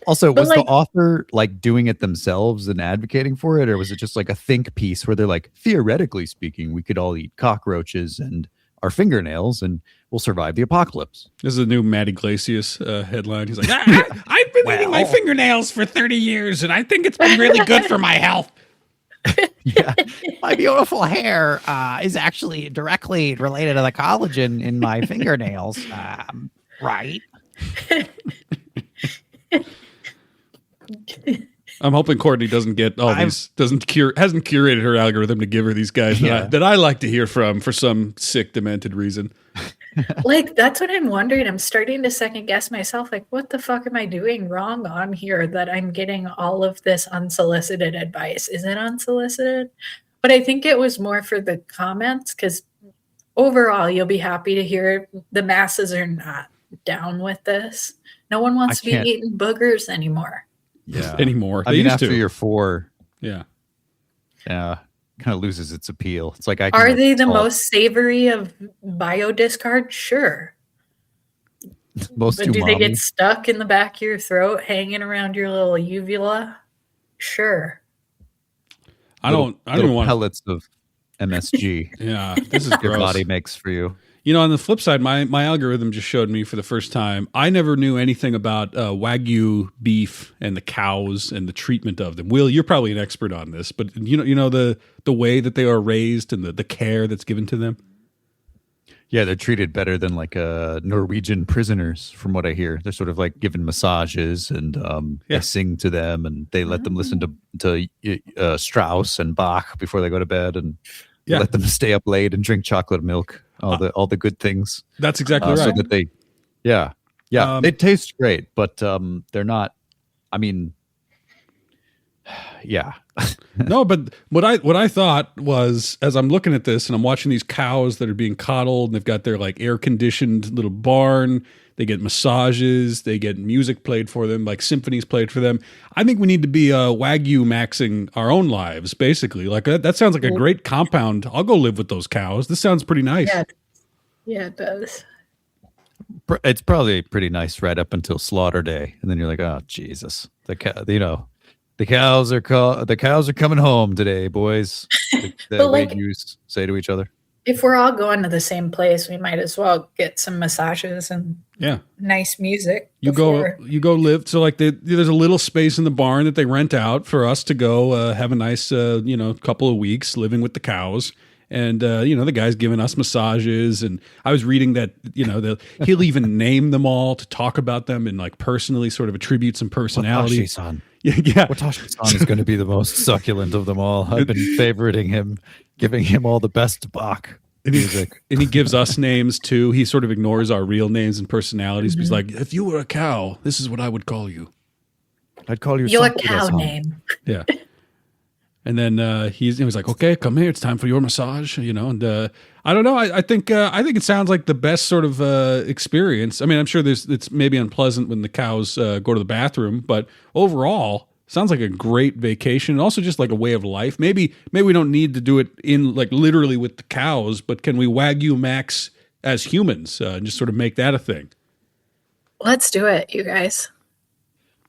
Speaker 3: Also,
Speaker 2: But
Speaker 3: was the
Speaker 2: like,
Speaker 3: author like doing it themselves and advocating for it, or was it just like a think piece where they're like, theoretically speaking, we could all eat cockroaches and our fingernails and we'll survive the apocalypse?
Speaker 1: This is a new Matt Iglesias headline. He's like, I've been eating my fingernails for 30 years, and I think it's been really good for my health.
Speaker 3: Yeah.
Speaker 4: My beautiful hair is actually directly related to the collagen in my fingernails. Right.
Speaker 1: I'm hoping Courtney doesn't get all these, hasn't curated her algorithm to give her these guys that I like to hear from for some sick, demented reason.
Speaker 2: like, that's what I'm wondering. I'm starting to second guess myself. Like, what the fuck am I doing wrong on here that I'm getting all of this unsolicited advice? Is it unsolicited? But I think it was more for the comments, because overall, you'll be happy to hear the masses are not down with this. No one wants to be eating boogers anymore.
Speaker 3: Yeah.
Speaker 1: Anymore.
Speaker 3: I mean, after you're 4,
Speaker 1: yeah,
Speaker 3: kind of loses its appeal. It's like,
Speaker 2: are they the most savory of bio discard? Sure.
Speaker 3: Most
Speaker 2: but do they get stuck in the back of your throat, hanging around your little uvula? Sure.
Speaker 1: I don't even want
Speaker 3: pellets of MSG.
Speaker 1: Yeah, this is
Speaker 3: your
Speaker 1: gross.
Speaker 3: body makes for you.
Speaker 1: You know, on the flip side, my algorithm just showed me for the first time. I never knew anything about Wagyu beef and the cows and the treatment of them. Will, you're probably an expert on this, but you know the way that they are raised and the care that's given to them.
Speaker 3: Yeah, they're treated better than like Norwegian prisoners, from what I hear. They're sort of like given massages and they sing to them, and they let them listen to Strauss and Bach before they go to bed, and let them stay up late and drink chocolate milk. All the good things.
Speaker 1: That's exactly right.
Speaker 3: So that they, they taste great, but they're not. I mean, yeah.
Speaker 1: No, but what I thought was, as I'm looking at this and I'm watching these cows that are being coddled, and they've got their like air conditioned little barn. They get massages. They get music played for them, like symphonies played for them. I think we need to be Wagyumaxxing our own lives, basically. Like that sounds like a great compound. I'll go live with those cows. This sounds pretty nice.
Speaker 2: Yeah, it does.
Speaker 3: It's probably pretty nice right up until slaughter day, and then you're like, oh Jesus, the cows are coming home today, boys. The Wagyus say to each other.
Speaker 2: If we're all going to the same place, we might as well get some massages and nice music.
Speaker 1: You go live. So like there's a little space in the barn that they rent out for us to go have a nice couple of weeks living with the cows. And the guy's giving us massages, and I was reading that he'll even name them all to talk about them and like personally sort of attribute some personality.
Speaker 3: Watashi-san.
Speaker 1: Yeah.
Speaker 3: Watashi-san is going to be the most succulent of them all. I've been favoriting him, giving him all the best Bach music.
Speaker 1: And he gives us names too. He sort of ignores our real names and personalities. He's like, if you were a cow, this is what I would call you.
Speaker 3: I'd call you
Speaker 2: your cow name.
Speaker 1: Yeah. And then he was like, okay, come here. It's time for your massage, and I don't know. I think it sounds like the best sort of experience. I mean, I'm sure it's maybe unpleasant when the cows go to the bathroom, but overall, sounds like a great vacation, and also just like a way of life. Maybe we don't need to do it in like literally with the cows, but can we Wagyu-max as humans and just sort of make that a thing?
Speaker 2: Let's do it, you guys.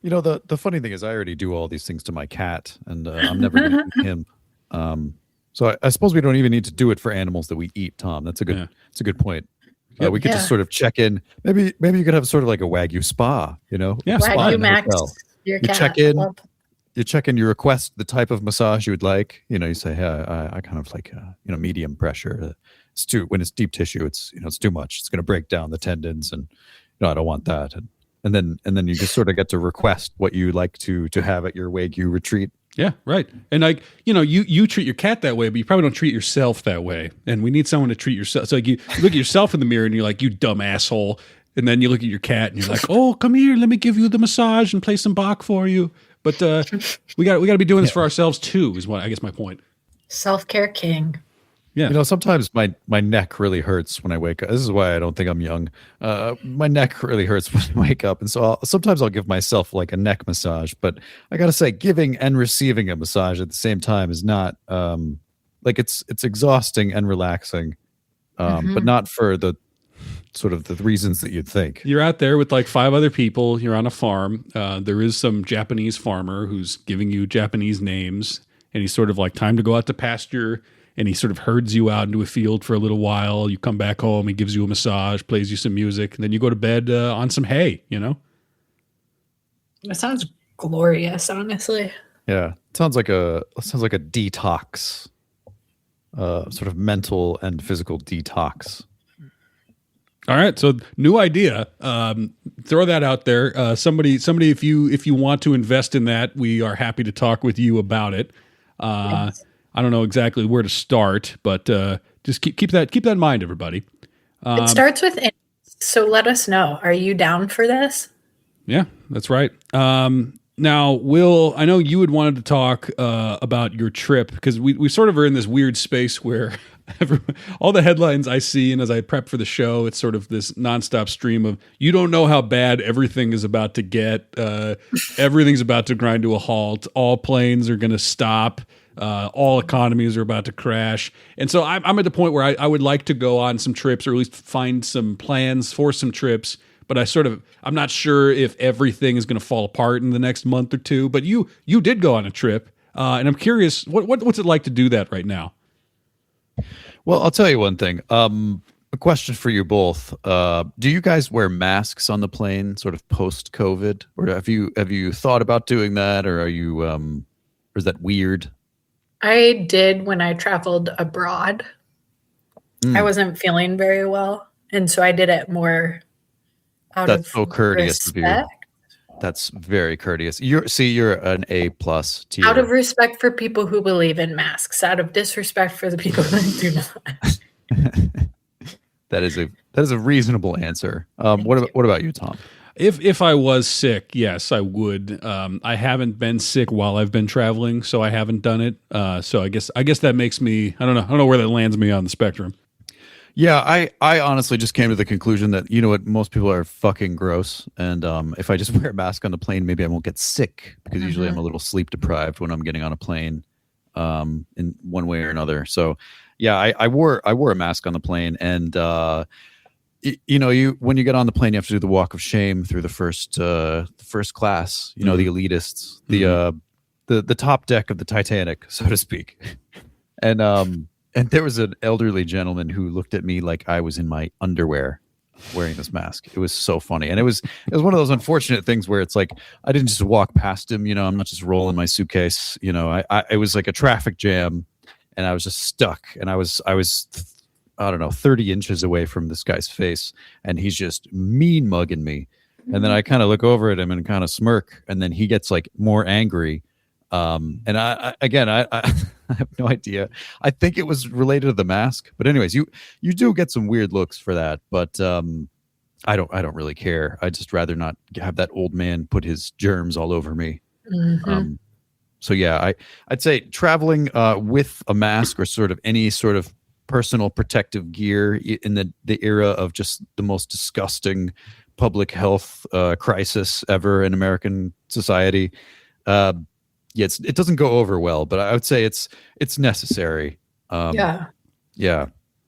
Speaker 3: The funny thing is, I already do all these things to my cat, and I'm never going to eat him. So I suppose we don't even need to do it for animals that we eat, Tom. That's a good point. We could just sort of check in. Maybe you could have sort of like a Wagyu spa,
Speaker 1: Yeah,
Speaker 2: Wagyu-max your cat.
Speaker 3: You check in, you request the type of massage you would like. You say, hey, I kind of like medium pressure. When it's deep tissue, it's too much. It's going to break down the tendons, and I don't want that. And then you just sort of get to request what you like to have at your Wagyu retreat.
Speaker 1: Yeah, right. And like, you treat your cat that way, but you probably don't treat yourself that way. And we need someone to treat yourself. So like you look at yourself in the mirror and you're like, you dumb asshole. And then you look at your cat and you're like, oh, come here, let me give you the massage and play some Bach for you. But we got to be doing this for ourselves too, is what I guess my point.
Speaker 2: Self-care king.
Speaker 1: Yeah.
Speaker 3: You know, sometimes my neck really hurts when I wake up. This is why I don't think I'm young. My neck really hurts when I wake up, and so sometimes I'll give myself like a neck massage. But I gotta say, giving and receiving a massage at the same time is not like it's exhausting and relaxing, but not for the sort of the reasons that you'd think.
Speaker 1: You're out there with like 5 other people. You're on a farm. There is some Japanese farmer who's giving you Japanese names, and he's sort of like, time to go out to pasture. And he sort of herds you out into a field for a little while. You come back home. He gives you a massage, plays you some music, and then you go to bed on some hay. You know,
Speaker 2: That sounds glorious, honestly.
Speaker 3: Yeah, it sounds like a detox, sort of mental and physical detox.
Speaker 1: All right, so new idea. Throw that out there. Somebody, if you want to invest in that, we are happy to talk with you about it.
Speaker 2: Yes.
Speaker 1: I don't know exactly where to start, but just keep that in mind, everybody.
Speaker 2: It starts with in- so let us know. Are you down for this?
Speaker 1: Yeah, that's right. Now, Will, I know you had wanted to talk about your trip because we sort of are in this weird space where all the headlines I see, and as I prep for the show, it's sort of this nonstop stream of you don't know how bad everything is about to get. Everything's about to grind to a halt. All planes are going to stop. All economies are about to crash. And so I'm at the point where I would like to go on some trips, or at least find some plans for some trips. But I'm not sure if everything is going to fall apart in the next month or two. But you did go on a trip, and I'm curious, what's it like to do that right now?
Speaker 3: Well, I'll tell you one thing. A question for you both. Do you guys wear masks on the plane, sort of post-COVID, or have you thought about doing that, or are you, or is that weird?
Speaker 2: I did when I traveled abroad. I wasn't feeling very well, and so I did it more out
Speaker 3: That's
Speaker 2: of
Speaker 3: so courteous of you.
Speaker 2: respect.
Speaker 3: That's very courteous. You're an A+ tier.
Speaker 2: Out of respect for people who believe in masks, out of disrespect for the people who do not.
Speaker 3: That is a reasonable answer. What about you, Tom?
Speaker 1: If I was sick, yes, I would. I haven't been sick while I've been traveling, so I haven't done it. So I guess that makes me, I don't know where that lands me on the spectrum.
Speaker 3: Yeah, I honestly just came to the conclusion that, you know what, most people are fucking gross, and if I just wear a mask on the plane, maybe I won't get sick, because usually I'm a little sleep deprived when I'm getting on a plane, in one way or another. So yeah, I wore a mask on the plane, and when you get on the plane, you have to do the walk of shame through the first class. You know, the elitists, the top deck of the Titanic, so to speak. And there was an elderly gentleman who looked at me like I was in my underwear wearing this mask. It was so funny, and it was one of those unfortunate things where it's like I didn't just walk past him. You know, I'm not just rolling my suitcase. You know, it was like a traffic jam, and I was just stuck, and I was I don't know, 30 inches away from this guy's face, and he's just mean mugging me. And then I kind of look over at him and kind of smirk, and then he gets like more angry. And I have no idea. I think it was related to the mask, but anyways, you do get some weird looks for that, but I don't really care. I'd just rather not have that old man put his germs all over me. So yeah, I'd say traveling with a mask or sort of any sort of personal protective gear in the era of just the most disgusting public health crisis ever in American society. Yeah, it doesn't go over well, but I would say it's necessary.
Speaker 2: Yeah,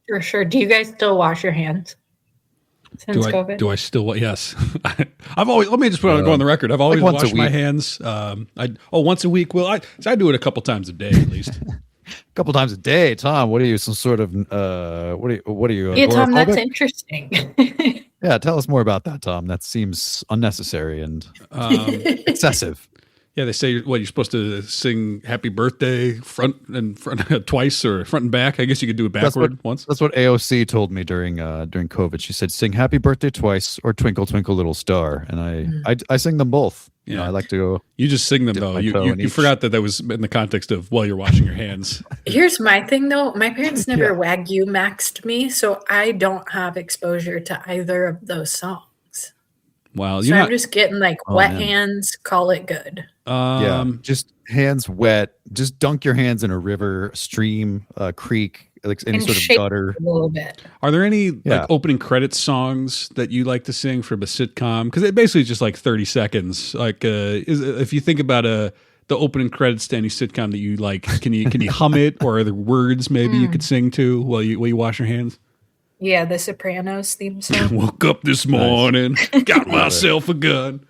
Speaker 3: for
Speaker 2: sure. Do you guys still wash your hands since COVID?
Speaker 1: Do I still? Yes, I've always. Let me just go on the record. I've always washed my hands. Once a week. Well, I do it a couple times a day at least.
Speaker 3: A couple times a day, Tom. What are you? Some sort of what are you?
Speaker 2: Yeah, Tom, that's interesting.
Speaker 3: Yeah, tell us more about that, Tom. That seems unnecessary and excessive.
Speaker 1: Yeah, they say you're supposed to sing "Happy Birthday" front twice, or front and back. I guess you could do it backward once.
Speaker 3: That's what AOC told me during COVID. She said, "Sing Happy Birthday twice, or Twinkle Twinkle Little Star," and I sing them both. Yeah, you know, I like to go.
Speaker 1: You just sing them though. You forgot that was in the context of while you're washing your hands.
Speaker 2: Here's my thing though. My parents never Wagyumaxxed me, so I don't have exposure to either of those songs.
Speaker 1: Wow,
Speaker 2: so I'm just getting like wet hands. Call it good.
Speaker 3: Yeah, just hands wet. Just dunk your hands in a river, stream, creek, like any
Speaker 2: And
Speaker 3: sort of
Speaker 2: shake
Speaker 3: gutter.
Speaker 2: a little bit.
Speaker 1: Are there any
Speaker 3: Yeah.
Speaker 1: like opening credits songs that you like to sing from a sitcom? Because it basically is just like 30 seconds. Like, if you think about the opening credits to any sitcom that you like, can you hum it, or are there words maybe you could sing to while you wash your hands?
Speaker 2: Yeah, the Sopranos theme song.
Speaker 1: Woke up this morning, got myself a gun.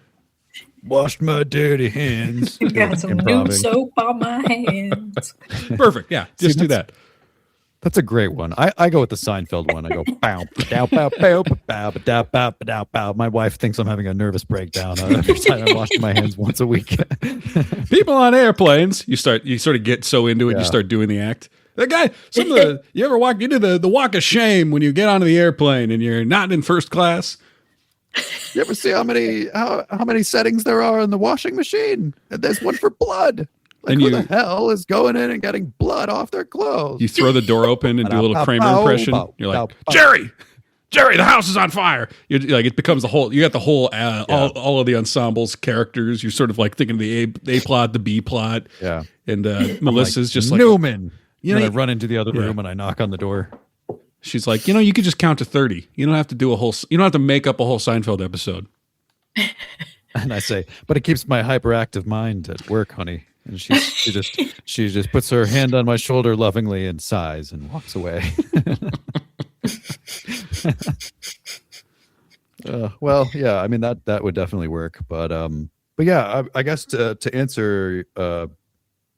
Speaker 3: Washed my dirty hands.
Speaker 2: Got some new
Speaker 3: Improving.
Speaker 2: soap on my hands.
Speaker 1: Perfect. Yeah, just do that.
Speaker 3: That's a great one. I go with the Seinfeld one. I go bow bow bow bow bow bow bow bow bow. My wife thinks I'm having a nervous breakdown every time I wash my hands once a week.
Speaker 1: People on airplanes, you sort of get so into it, you start doing the act. That guy, you ever walk into the walk of shame when you get onto the airplane and you're not in first class?
Speaker 3: You ever see how many settings there are in the washing machine? And there's one for blood. Like,
Speaker 1: And
Speaker 3: who the hell is going in and getting blood off their clothes?
Speaker 1: You throw the door open and do a little Kramer impression. You're like, Jerry, the house is on fire. You're like, it becomes you got the whole, all of the ensemble's characters. You're sort of like thinking of the A plot, the B plot.
Speaker 3: Yeah.
Speaker 1: And Melissa's just like,
Speaker 3: Newman.
Speaker 1: You know,
Speaker 3: I run into the other room and I knock on the door.
Speaker 1: She's like, you could just count to 30. You don't have to you don't have to make up a whole Seinfeld episode.
Speaker 3: And I say, but it keeps my hyperactive mind at work, honey. And she just puts her hand on my shoulder lovingly and sighs and walks away. Well, yeah, I mean that would definitely work, but yeah, I guess to answer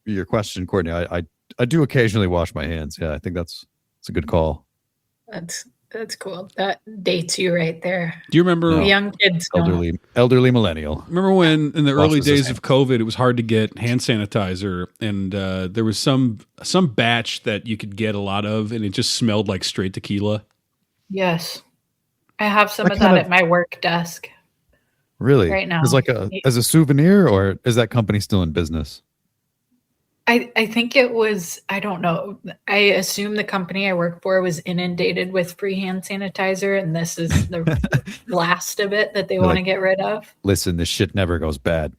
Speaker 3: your question, Courtney, I do occasionally wash my hands. Yeah, I think that's a good call.
Speaker 2: That's cool. That dates you right there.
Speaker 1: Do you remember
Speaker 2: The young kids don't.
Speaker 3: elderly millennial?
Speaker 1: Remember when in the early
Speaker 3: Washes his
Speaker 1: days of COVID, it was hard to get hand sanitizer, and there was some batch that you could get a lot of, and it just smelled like straight tequila.
Speaker 2: Yes. I have some of that at my work desk.
Speaker 3: Really?
Speaker 2: Right now.
Speaker 3: As as a souvenir, or is that company still in business?
Speaker 2: I think it was, I don't know. I assume the company I work for was inundated with free hand sanitizer, and this is the last of it that they want to get rid of.
Speaker 3: Listen, this shit never goes bad.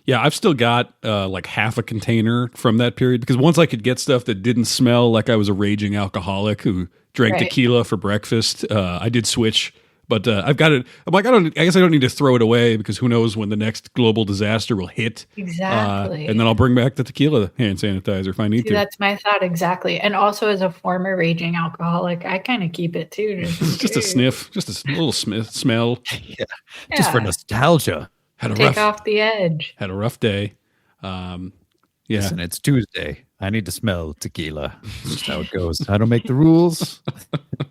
Speaker 1: Yeah, I've still got like half a container from that period, because once I could get stuff that didn't smell like I was a raging alcoholic who drank tequila for breakfast, I did switch. But I've got it. I'm like, I guess I don't need to throw it away, because who knows when the next global disaster will hit.
Speaker 2: Exactly.
Speaker 1: And then I'll bring back the tequila hand sanitizer if I need to.
Speaker 2: That's my thought, exactly. And also, as a former raging alcoholic, I kind of keep it too.
Speaker 1: Just a sniff, just a little smell.
Speaker 3: Yeah. Just for nostalgia.
Speaker 2: Take off the edge.
Speaker 1: Had a rough day. Yeah.
Speaker 3: Listen, it's Tuesday. I need to smell tequila. That's how it goes. I don't make the rules.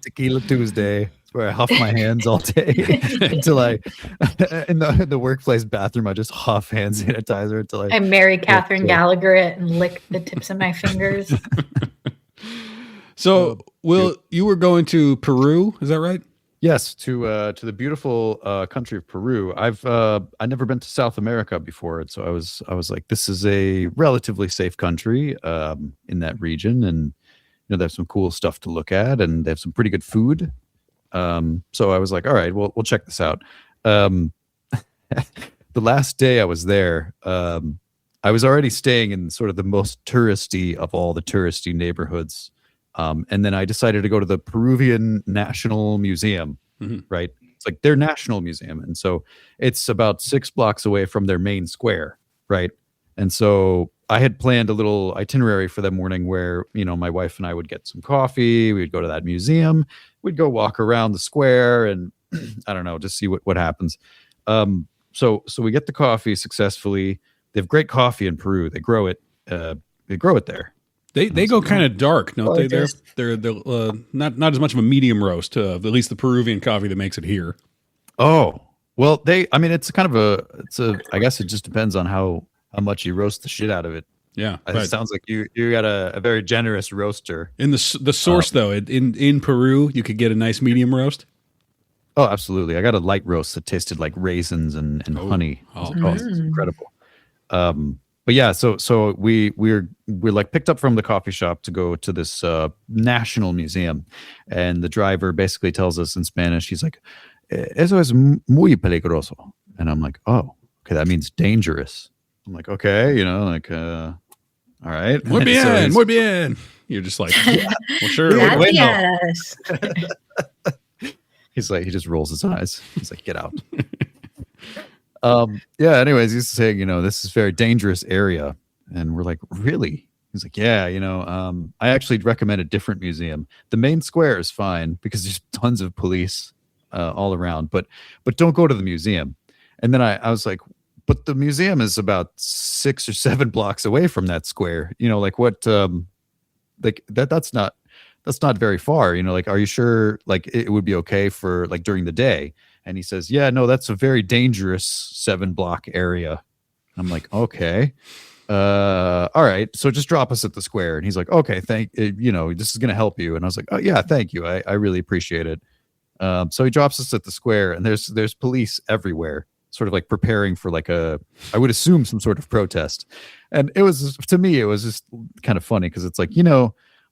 Speaker 3: Tequila Tuesday. It's where I huff my hands all day until in the workplace bathroom, I just huff hand sanitizer until
Speaker 2: I marry Catherine Gallagher it and lick the tips of my fingers.
Speaker 1: So, you were going to Peru, is that right?
Speaker 3: Yes, to the beautiful country of Peru. I've never been to South America before, and so I was like, this is a relatively safe country in that region, and they have some cool stuff to look at, and they have some pretty good food. So I was like, all right, we'll check this out. The last day I was there, I was already staying in sort of the most touristy of all the touristy neighborhoods. And then I decided to go to the Peruvian National Museum, right? It's like their national museum. And so it's about 6 blocks away from their main square, right? And so I had planned a little itinerary for the morning where, my wife and I would get some coffee. We'd go to that museum. We'd go walk around the square and I don't know, just see what happens. So we get the coffee successfully. They have great coffee in Peru. They grow it there.
Speaker 1: They go kind of dark, don't they? They're not as much of a medium roast, at least the Peruvian coffee that makes it here.
Speaker 3: Oh, well, it's kind of I guess it just depends on how much you roast the shit out of it.
Speaker 1: Yeah.
Speaker 3: It sounds like you got a very generous roaster.
Speaker 1: In the source though, in Peru, you could get a nice medium roast.
Speaker 3: Oh, absolutely. I got a light roast that tasted like raisins and honey. It's incredible. But yeah, so we're like picked up from the coffee shop to go to this national museum, and the driver basically tells us in Spanish, he's like, "Eso es muy peligroso," and I'm like, "Oh, okay, that means dangerous." I'm like, "Okay, All right.
Speaker 1: Muy bien, muy bien. You're just like, well, sure.
Speaker 2: Gracias.
Speaker 3: He's like, he just rolls his eyes. He's like, get out. Yeah. Anyways, he's saying, this is a very dangerous area, and we're like, really? He's like, yeah. I actually recommend a different museum. The main square is fine because there's tons of police all around, but don't go to the museum. And then I was like, but the museum is about 6 or 7 blocks away from that square. Like what? Like that's not very far. Like, are you sure? Like it would be okay for like during the day? And he says, yeah, no, that's a very dangerous 7-block area. I'm like, okay, all right, so just drop us at the square. And he's like, okay, this is gonna help you. And I was like, oh yeah, thank you, I really appreciate it. So he drops us at the square, and there's police everywhere, sort of like preparing for like I would assume some sort of protest. And it was, to me, it was just kind of funny because it's like,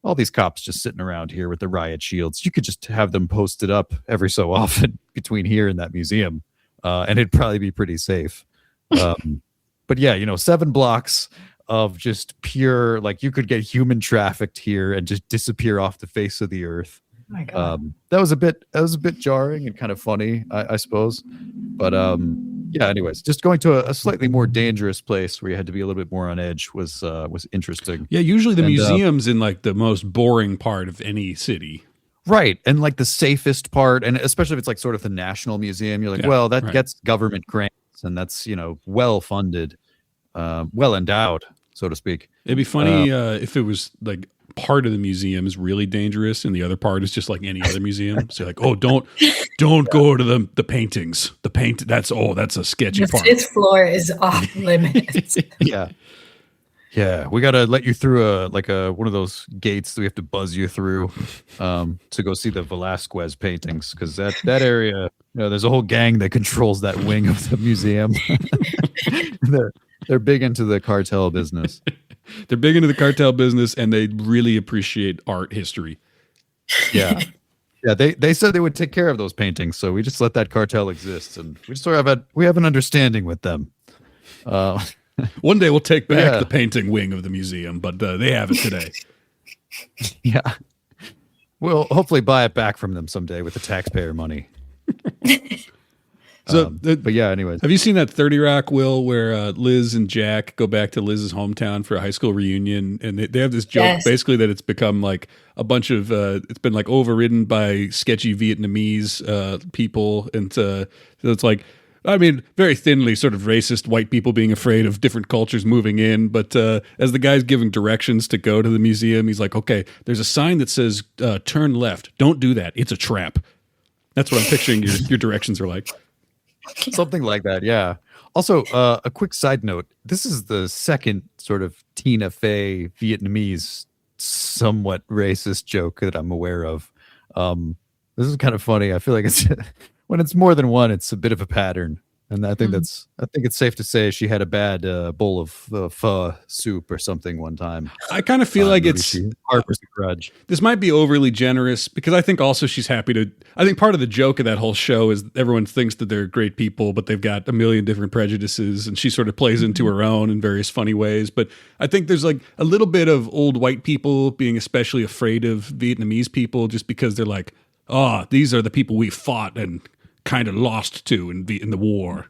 Speaker 3: all these cops just sitting around here with the riot shields. You could just have them posted up every so often between here and that museum, and it'd probably be pretty safe. But yeah, 7 blocks of just pure, like, you could get human trafficked here and just disappear off the face of the earth.
Speaker 2: Oh my God.
Speaker 3: That was a bit jarring and kind of funny, I suppose. But yeah, anyways, just going to a slightly more dangerous place where you had to be a little bit more on edge was interesting.
Speaker 1: Yeah, usually the museum's in like the most boring part of any city.
Speaker 3: Right. And like the safest part, and especially if it's like sort of the National Museum, you're like, well, that
Speaker 1: right.
Speaker 3: gets government grants, and that's, well funded, well endowed, so to speak.
Speaker 1: It'd be funny if it was like part of the museum is really dangerous and the other part is just like any other museum. So you're like, oh, don't go to the paintings. That's a sketchy
Speaker 2: The
Speaker 3: part.
Speaker 2: 5th floor is off limits.
Speaker 3: Yeah, we gotta let you through one of those gates that we have to buzz you through to go see the Velasquez paintings, because that area, there's a whole gang that controls that wing of the museum. They're big into the cartel business.
Speaker 1: They're big into the cartel business, and they really appreciate art history.
Speaker 3: Yeah. Yeah, they said they would take care of those paintings, so we just let that cartel exist, and we just sort of have an understanding with them.
Speaker 1: One day we'll take back the painting wing of the museum, but they have it today.
Speaker 3: Yeah. We'll hopefully buy it back from them someday with the taxpayer money. But yeah, anyways.
Speaker 1: Have you seen that 30 Rock, Will, where Liz and Jack go back to Liz's hometown for a high school reunion, and they have this joke basically that it's become like a bunch of it's been like overridden by sketchy Vietnamese people, and so it's like, I mean, very thinly sort of racist white people being afraid of different cultures moving in. But as the guy's giving directions to go to the museum, he's like, okay, there's a sign that says turn left. Don't do that. It's a trap. That's what I'm picturing your directions are like.
Speaker 3: Something like that, yeah. Also, a quick side note. This is the second sort of Tina Fey Vietnamese somewhat racist joke that I'm aware of. This is kind of funny. I feel like it's when it's more than one, it's a bit of a pattern. And I think it's safe to say she had a bad bowl of pho soup or something one time.
Speaker 1: I kind of feel like it's
Speaker 3: harbors a grudge.
Speaker 1: This might be overly generous, because I think also she's happy to. I think part of the joke of that whole show is everyone thinks that they're great people, but they've got a million different prejudices, and she sort of plays into her own in various funny ways. But I think there's like a little bit of old white people being especially afraid of Vietnamese people, just because they're like, oh, these are the people we fought and kind of lost to in the war.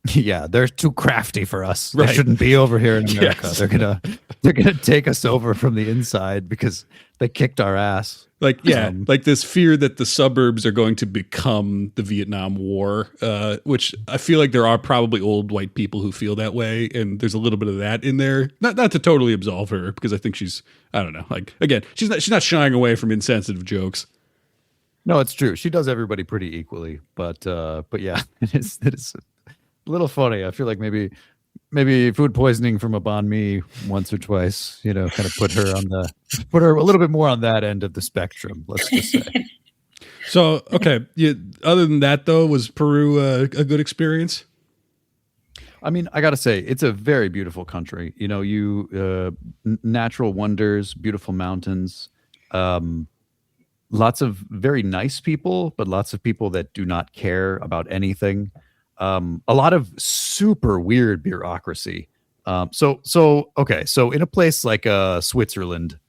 Speaker 3: Yeah, they're too crafty for us.
Speaker 1: Right.
Speaker 3: They shouldn't be over here in America.
Speaker 1: Yes.
Speaker 3: They're gonna take us over from the inside because they kicked our ass.
Speaker 1: Like, yeah, like this fear that the suburbs are going to become the Vietnam War, which I feel like there are probably old white people who feel that way, and there's a little bit of that in there. Not to totally absolve her, because I think she's, I don't know, like, again, she's not shying away from insensitive jokes.
Speaker 3: No, it's true. She does everybody pretty equally, but yeah, it is a little funny. I feel like maybe food poisoning from a banh mi once or twice, kind of put her a little bit more on that end of the spectrum. Let's just say.
Speaker 1: So, okay. Other than that, though, was Peru a good experience?
Speaker 3: I mean, I got to say, it's a very beautiful country. Natural wonders, beautiful mountains, lots of very nice people, but lots of people that do not care about anything. A lot of super weird bureaucracy. Okay. So in a place like Switzerland,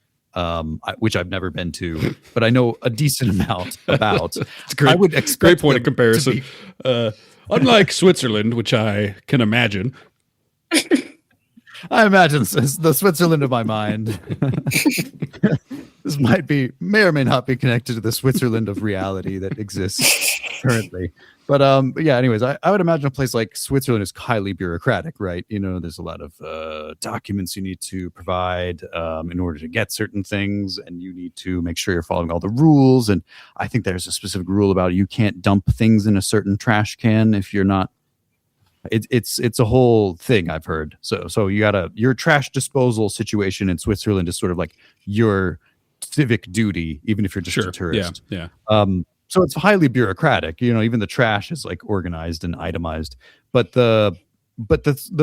Speaker 3: which I've never been to, but I know a decent amount about.
Speaker 1: It's great.
Speaker 3: I would expect
Speaker 1: Great point of
Speaker 3: them to
Speaker 1: comparison.
Speaker 3: be-
Speaker 1: Unlike Switzerland, which I can imagine.
Speaker 3: I imagine this is the Switzerland of my mind. This may or may not be connected to the Switzerland of reality that exists currently. But yeah, anyways, I would imagine a place like Switzerland is highly bureaucratic, right? You know, there's a lot of documents you need to provide in order to get certain things, and you need to make sure you're following all the rules. And I think there's a specific rule about you can't dump things in a certain trash can if you're not. It's a whole thing I've heard. So your trash disposal situation in Switzerland is sort of like your civic duty, even if you're just a tourist.
Speaker 1: Yeah.
Speaker 3: So it's highly bureaucratic. You know, even the trash is like organized and itemized. But the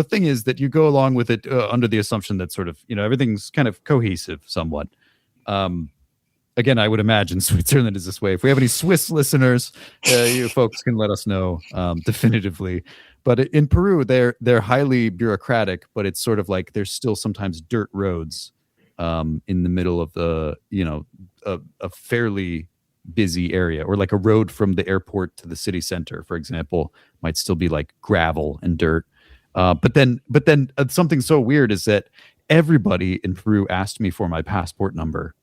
Speaker 3: thing is that you go along with it under the assumption that sort of, you know, everything's kind of cohesive somewhat. Again, I would imagine Switzerland is this way. If we have any Swiss listeners, you folks can let us know definitively. But in Peru, they're highly bureaucratic, but it's sort of like there's still sometimes dirt roads in the middle of the, you know, a fairly busy area, or like a road from the airport to the city center, for example, might still be like gravel and dirt. But then something so weird is that everybody in Peru asked me for my passport number.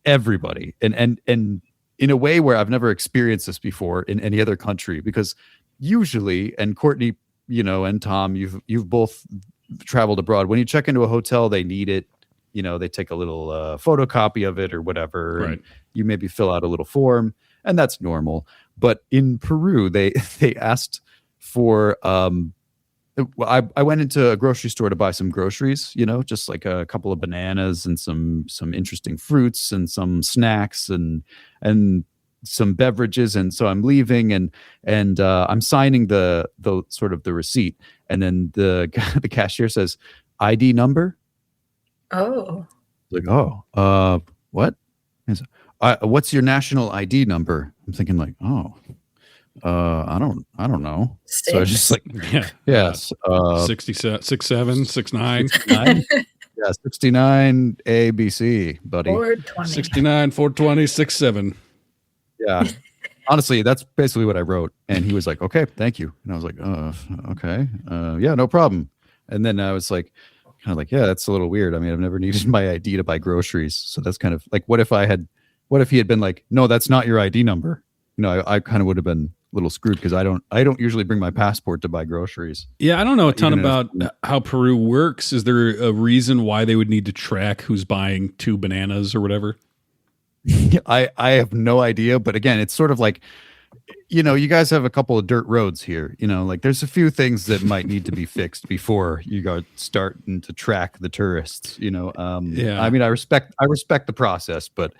Speaker 3: Everybody, and in a way where I've never experienced this before in any other country, because usually, and Courtney, you know, and Tom, you've both traveled abroad. When you check into a hotel, they need it. You know, they take a little photocopy of it or whatever.
Speaker 1: Right.
Speaker 3: And you maybe fill out a little form, and that's normal. But in Peru, they asked for. I went into a grocery store to buy some groceries. You know, just like a couple of bananas and some interesting fruits and some snacks and some beverages. And so I'm leaving and I'm signing the sort of the receipt, and then the cashier says, "ID number."
Speaker 2: Oh.
Speaker 3: Like, what? What's your national ID number? I'm thinking like, I don't know.
Speaker 2: Six.
Speaker 3: So I was just like, yes,
Speaker 1: 67, 67, 69.
Speaker 3: 69? Yeah, 69 ABC, buddy.
Speaker 2: 420.
Speaker 1: 69, 420, 67.
Speaker 3: Yeah. Honestly, that's basically what I wrote. And he was like, okay, thank you. And I was like, okay. Yeah, no problem. And then I was like, kind of like, yeah, that's a little weird. I mean, I've never needed my ID to buy groceries. So that's kind of like, what if he had been like, no, that's not your ID number? You know, I kind of would have been a little screwed, because I don't usually bring my passport to buy groceries.
Speaker 1: Yeah, I don't know a ton about how Peru works. Is there a reason why they would need to track who's buying 2 bananas or whatever?
Speaker 3: I have no idea, but again, it's sort of like, you know, you guys have a couple of dirt roads here. You know, like there's a few things that might need to be fixed before you go starting to track the tourists. You know,
Speaker 1: Yeah.
Speaker 3: I mean, I respect the process, but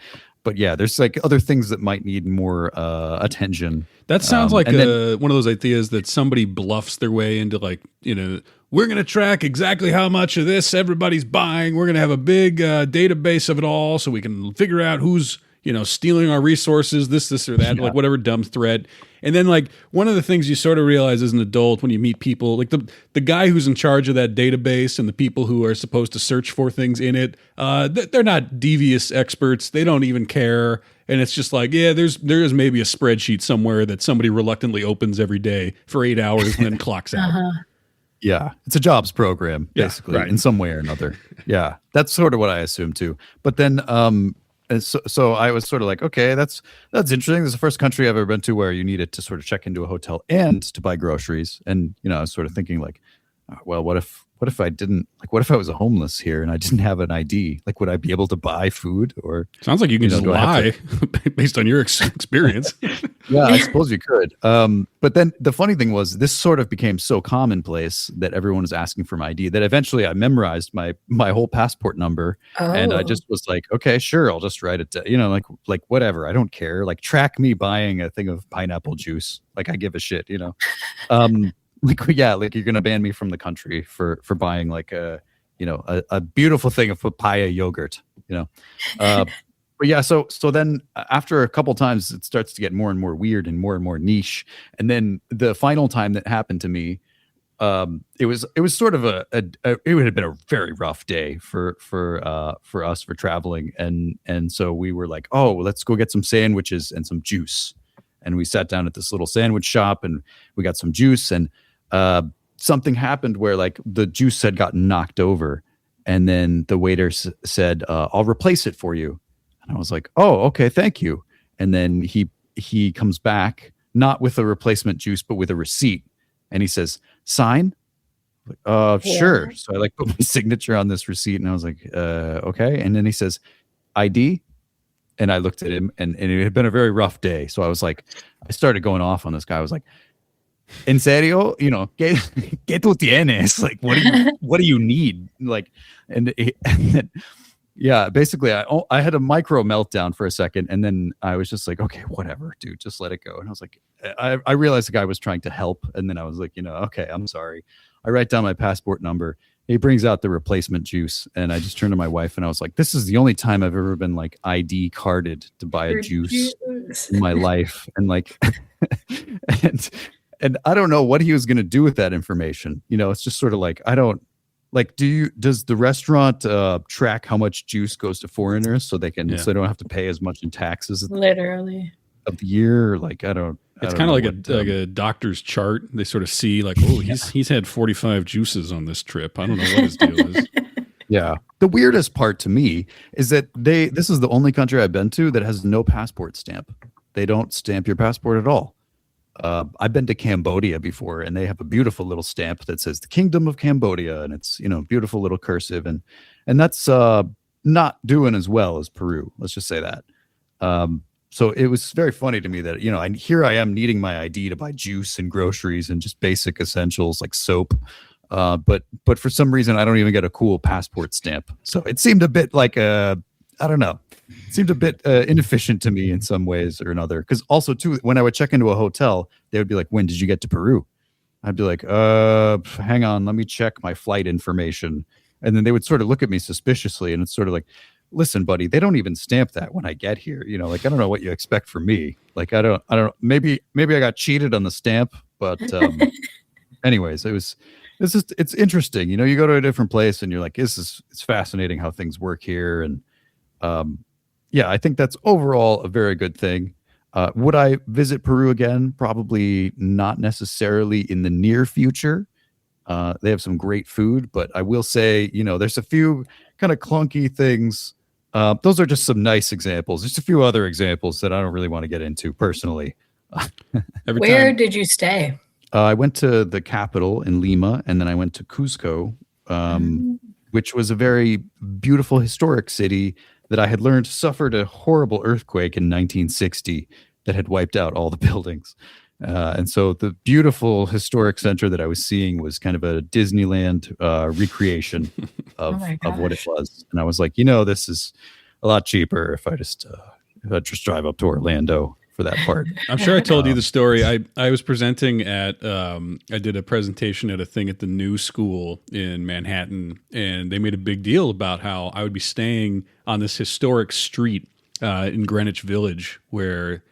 Speaker 3: yeah, there's like other things that might need more attention.
Speaker 1: That sounds like one of those ideas that somebody bluffs their way into, like, you know, we're going to track exactly how much of this everybody's buying. We're going to have a big database of it all so we can figure out who's, you know, stealing our resources, this or that, like whatever dumb threat. And then, like, one of the things you sort of realize as an adult when you meet people, like the guy who's in charge of that database and the people who are supposed to search for things in it, they're not devious experts. They don't even care. And it's just like, yeah, there is maybe a spreadsheet somewhere that somebody reluctantly opens every day for 8 hours and then clocks out.
Speaker 3: Yeah, it's a jobs program, basically, in some way or another. Yeah, that's sort of what I assumed too. But then, so I was sort of like, okay, that's interesting. This is the first country I've ever been to where you needed to sort of check into a hotel and to buy groceries. And, you know, I was sort of thinking like, well, what if I didn't, like, what if I was homeless here and I didn't have an ID? Like, would I be able to buy food? Or
Speaker 1: sounds like you can just lie based on your experience.
Speaker 3: Yeah, I suppose you could. But then the funny thing was, this sort of became so commonplace that everyone was asking for my ID that eventually I memorized my whole passport number. And I just was like, okay, sure, I'll just write it down. You know, like whatever, I don't care. Like, track me buying a thing of pineapple juice. Like, I give a shit, you know. Like, yeah, like you're gonna ban me from the country for buying like a beautiful thing of papaya yogurt, you know. But yeah, so then after a couple times, it starts to get more and more weird and more niche. And then the final time that happened to me, it was sort of it would have been a very rough day for us for traveling, and so we were like, oh, well, let's go get some sandwiches and some juice, and we sat down at this little sandwich shop and we got some juice, and something happened where like the juice had gotten knocked over, and then the waiter said, I'll replace it for you, and I was like, oh, okay, thank you. And then he comes back not with a replacement juice but with a receipt, and he says, sign? Sure. So I like put my signature on this receipt, and I was like, okay. And then he says, ID? And I looked at him, and it had been a very rough day. So I was like, I started going off on this guy. I was like, en serio? You know, ¿qué tú tienes? Like, what do you need? Like, and then, yeah, basically I had a micro meltdown for a second, and then I was just like, okay, whatever, dude, just let it go. And I was like, I realized the guy was trying to help, and then I was like, okay, I'm sorry. I write down my passport number. He brings out the replacement juice, and I just turned to my wife and I was like, this is the only time I've ever been like ID carded to buy a juice in my life. And like, and I don't know what he was going to do with that information. It's just sort of like, I don't like, does the restaurant track how much juice goes to foreigners so they don't have to pay as much in taxes
Speaker 2: literally
Speaker 3: of the year? Like,
Speaker 1: it's kind of like a doctor's chart. They sort of see like, oh, he's had 45 juices on this trip. I don't know what his deal is.
Speaker 3: Yeah. The weirdest part to me is that this is the only country I've been to that has no passport stamp. They don't stamp your passport at all. I've been to Cambodia before, and they have a beautiful little stamp that says the Kingdom of Cambodia, and it's, beautiful little cursive, and that's not doing as well as Peru. Let's just say that. So it was very funny to me that, here I am needing my ID to buy juice and groceries and just basic essentials like soap. But for some reason, I don't even get a cool passport stamp. So it seemed a bit like I don't know. It seemed a bit inefficient to me in some ways or another. Because also, too, when I would check into a hotel, they would be like, when did you get to Peru? I'd be like, hang on, let me check my flight information. And then they would sort of look at me suspiciously, and it's sort of like, listen, buddy, they don't even stamp that when I get here. Like, I don't know what you expect from me. Like, I don't, maybe I got cheated on the stamp, but anyways, it's interesting. You go to a different place and you're like, it's fascinating how things work here. And yeah, I think that's overall a very good thing. Would I visit Peru again? Probably not necessarily in the near future. They have some great food, but I will say, there's a few kind of clunky things. Those are just some nice examples. There's a few other examples that I don't really want to get into personally.
Speaker 2: Where did you stay?
Speaker 3: I went to the capital in Lima, and then I went to Cusco, which was a very beautiful historic city that I had learned suffered a horrible earthquake in 1960 that had wiped out all the buildings. And so the beautiful historic center that I was seeing was kind of a Disneyland recreation of what it was. And I was like, this is a lot cheaper if I just drive up to Orlando for that part.
Speaker 1: I'm sure I told you the story. I was presenting at, I did a presentation at a thing at the New School in Manhattan, and they made a big deal about how I would be staying on this historic street in Greenwich Village where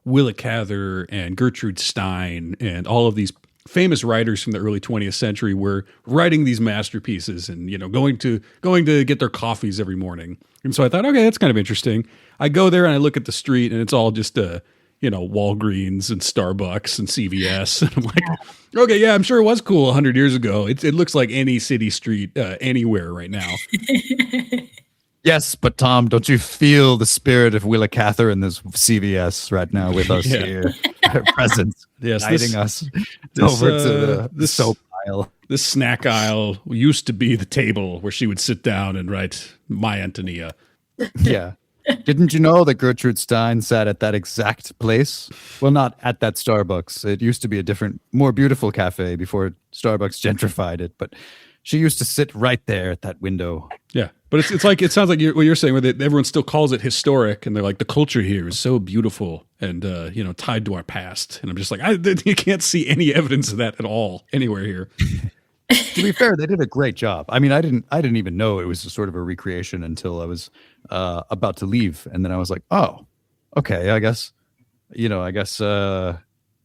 Speaker 1: Willa Cather and Gertrude Stein and all of these famous writers from the early 20th century were writing these masterpieces and, going to get their coffees every morning. And so I thought, okay, that's kind of interesting. I go there and I look at the street and it's all just, Walgreens and Starbucks and CVS. And I'm like, okay, yeah, I'm sure it was cool 100 years ago. It looks like any city street anywhere right now.
Speaker 3: Yes, but Tom, don't you feel the spirit of Willa Cather in this CVS right now with us here? Her presence, guiding us over to the soap aisle.
Speaker 1: This snack aisle used to be the table where she would sit down and write My Antonia.
Speaker 3: Yeah. Didn't you know that Gertrude Stein sat at that exact place? Well, not at that Starbucks. It used to be a different, more beautiful cafe before Starbucks gentrified it, but she used to sit right there at that window. Yeah.
Speaker 1: But it's like, it sounds like what you're saying, where everyone still calls it historic, and they're like, the culture here is so beautiful and, tied to our past. And I'm just like, you can't see any evidence of that at all anywhere here.
Speaker 3: To be fair, they did a great job. I mean, I didn't even know it was a sort of a recreation until I was about to leave. And then I was like, oh, okay, I guess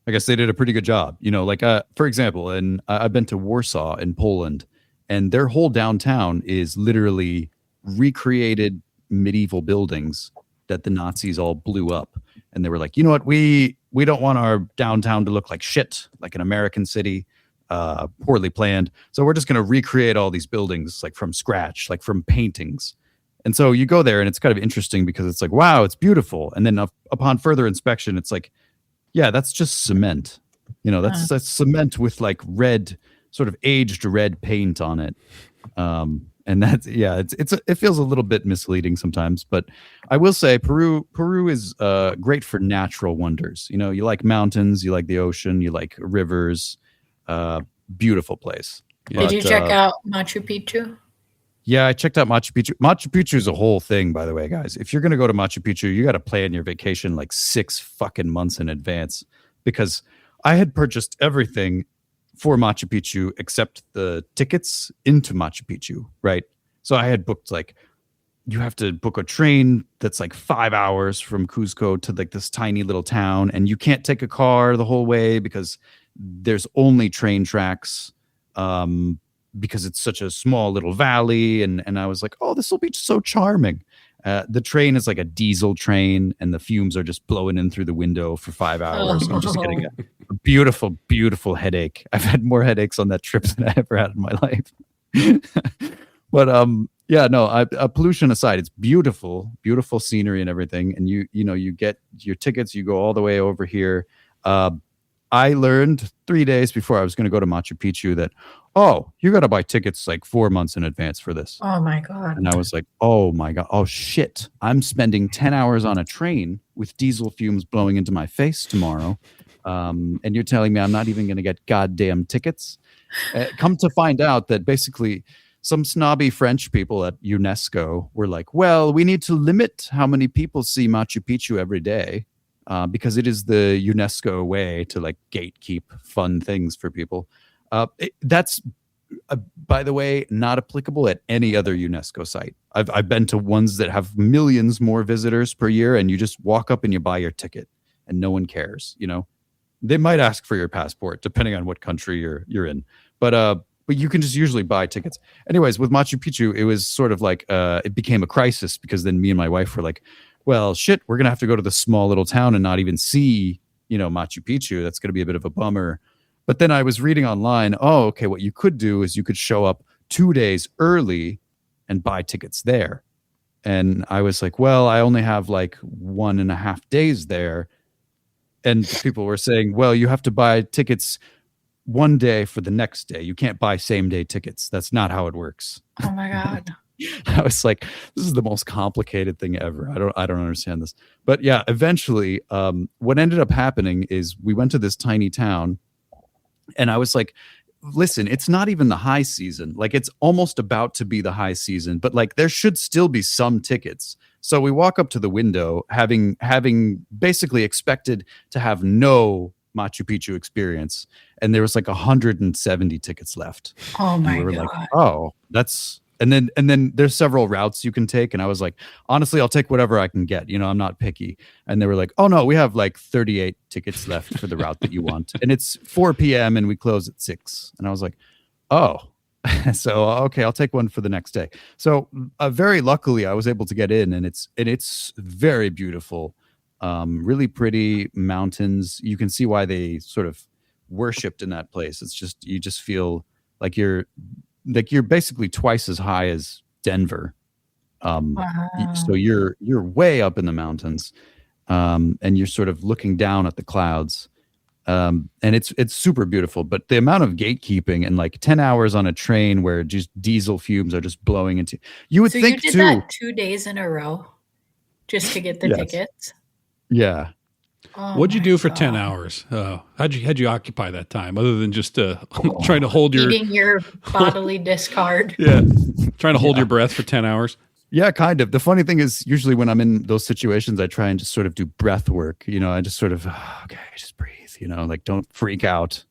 Speaker 3: I guess they did a pretty good job. Like for example, and I've been to Warsaw in Poland, and their whole downtown is literally recreated medieval buildings that the Nazis all blew up. And they were like, you know what, we don't want our downtown to look like shit, like an American city, poorly planned. So we're just going to recreate all these buildings like from scratch, like from paintings. And so you go there and it's kind of interesting because it's like, wow, it's beautiful. And then upon further inspection, it's like, yeah, that's just cement. That's cement with like red, sort of aged red paint on it. And that's, yeah, it feels a little bit misleading sometimes, but I will say Peru is great for natural wonders. You like mountains, you like the ocean, you like rivers, beautiful place.
Speaker 2: Did you check out Machu Picchu?
Speaker 3: Yeah, I checked out Machu Picchu. Machu Picchu is a whole thing, by the way, guys. If you're going to go to Machu Picchu, you got to plan your vacation like 6 fucking months in advance, because I had purchased everything for Machu Picchu except the tickets into Machu Picchu, right? So I had booked like, you have to book a train that's like 5 hours from Cuzco to like this tiny little town, and you can't take a car the whole way because there's only train tracks. Because it's such a small little valley, and I was like, oh, this will be so charming. The train is like a diesel train, and the fumes are just blowing in through the window for 5 hours. I'm just getting a beautiful, beautiful headache. I've had more headaches on that trip than I ever had in my life. But yeah, no, pollution aside, it's beautiful, beautiful scenery and everything. And you get your tickets, you go all the way over here. I learned 3 days before I was going to go to Machu Picchu that, oh, you got to buy tickets like 4 months in advance for this.
Speaker 2: Oh my God.
Speaker 3: And I was like, oh my God. Oh shit. I'm spending 10 hours on a train with diesel fumes blowing into my face tomorrow. And you're telling me I'm not even going to get goddamn tickets? Come to find out that basically some snobby French people at UNESCO were like, well, we need to limit how many people see Machu Picchu every day. Because it is the UNESCO way to like gatekeep fun things for people. That's, by the way, not applicable at any other UNESCO site. I've been to ones that have millions more visitors per year, and you just walk up and you buy your ticket, and no one cares. They might ask for your passport depending on what country you're in, but you can just usually buy tickets. Anyways, with Machu Picchu, it was sort of like it became a crisis, because then me and my wife were like, well, shit, we're going to have to go to this small little town and not even see, Machu Picchu. That's going to be a bit of a bummer. But then I was reading online, oh, okay, what you could do is you could show up 2 days early and buy tickets there. And I was like, well, I only have like 1.5 days there. And people were saying, well, you have to buy tickets one day for the next day. You can't buy same day tickets. That's not how it works.
Speaker 2: Oh my God.
Speaker 3: I was like, this is the most complicated thing ever. I don't understand this. But yeah, eventually, what ended up happening is we went to this tiny town, and I was like, listen, it's not even the high season. Like, it's almost about to be the high season, but like there should still be some tickets. So we walk up to the window, having basically expected to have no Machu Picchu experience, and there was like 170 tickets left.
Speaker 2: Oh my
Speaker 3: God.
Speaker 2: God.
Speaker 3: Oh, that's. And then there's several routes you can take. And I was like, honestly, I'll take whatever I can get. I'm not picky. And they were like, oh no, we have like 38 tickets left for the route that you want. And it's 4 p.m. and we close at 6. And I was like, oh, so, okay, I'll take one for the next day. So very luckily I was able to get in, and it's very beautiful. Really pretty mountains. You can see why they sort of worshipped in that place. It's just, you just feel like you're basically twice as high as Denver.
Speaker 2: Wow.
Speaker 3: So you're way up in the mountains, and you're sort of looking down at the clouds. And it's super beautiful, but the amount of gatekeeping and like 10 hours on a train where just diesel fumes are just blowing into you would think
Speaker 2: you did that 2 days in a row just to get the tickets.
Speaker 3: Yeah.
Speaker 2: Oh
Speaker 1: What'd you do for
Speaker 2: God.
Speaker 1: 10 hours? How'd you occupy that time other than just trying to hold
Speaker 2: eating your bodily discard?
Speaker 1: Yeah. Trying to hold your breath for 10 hours.
Speaker 3: Yeah, kind of. The funny thing is, usually when I'm in those situations, I try and just sort of do breath work. I just sort of, okay, just breathe, like don't freak out.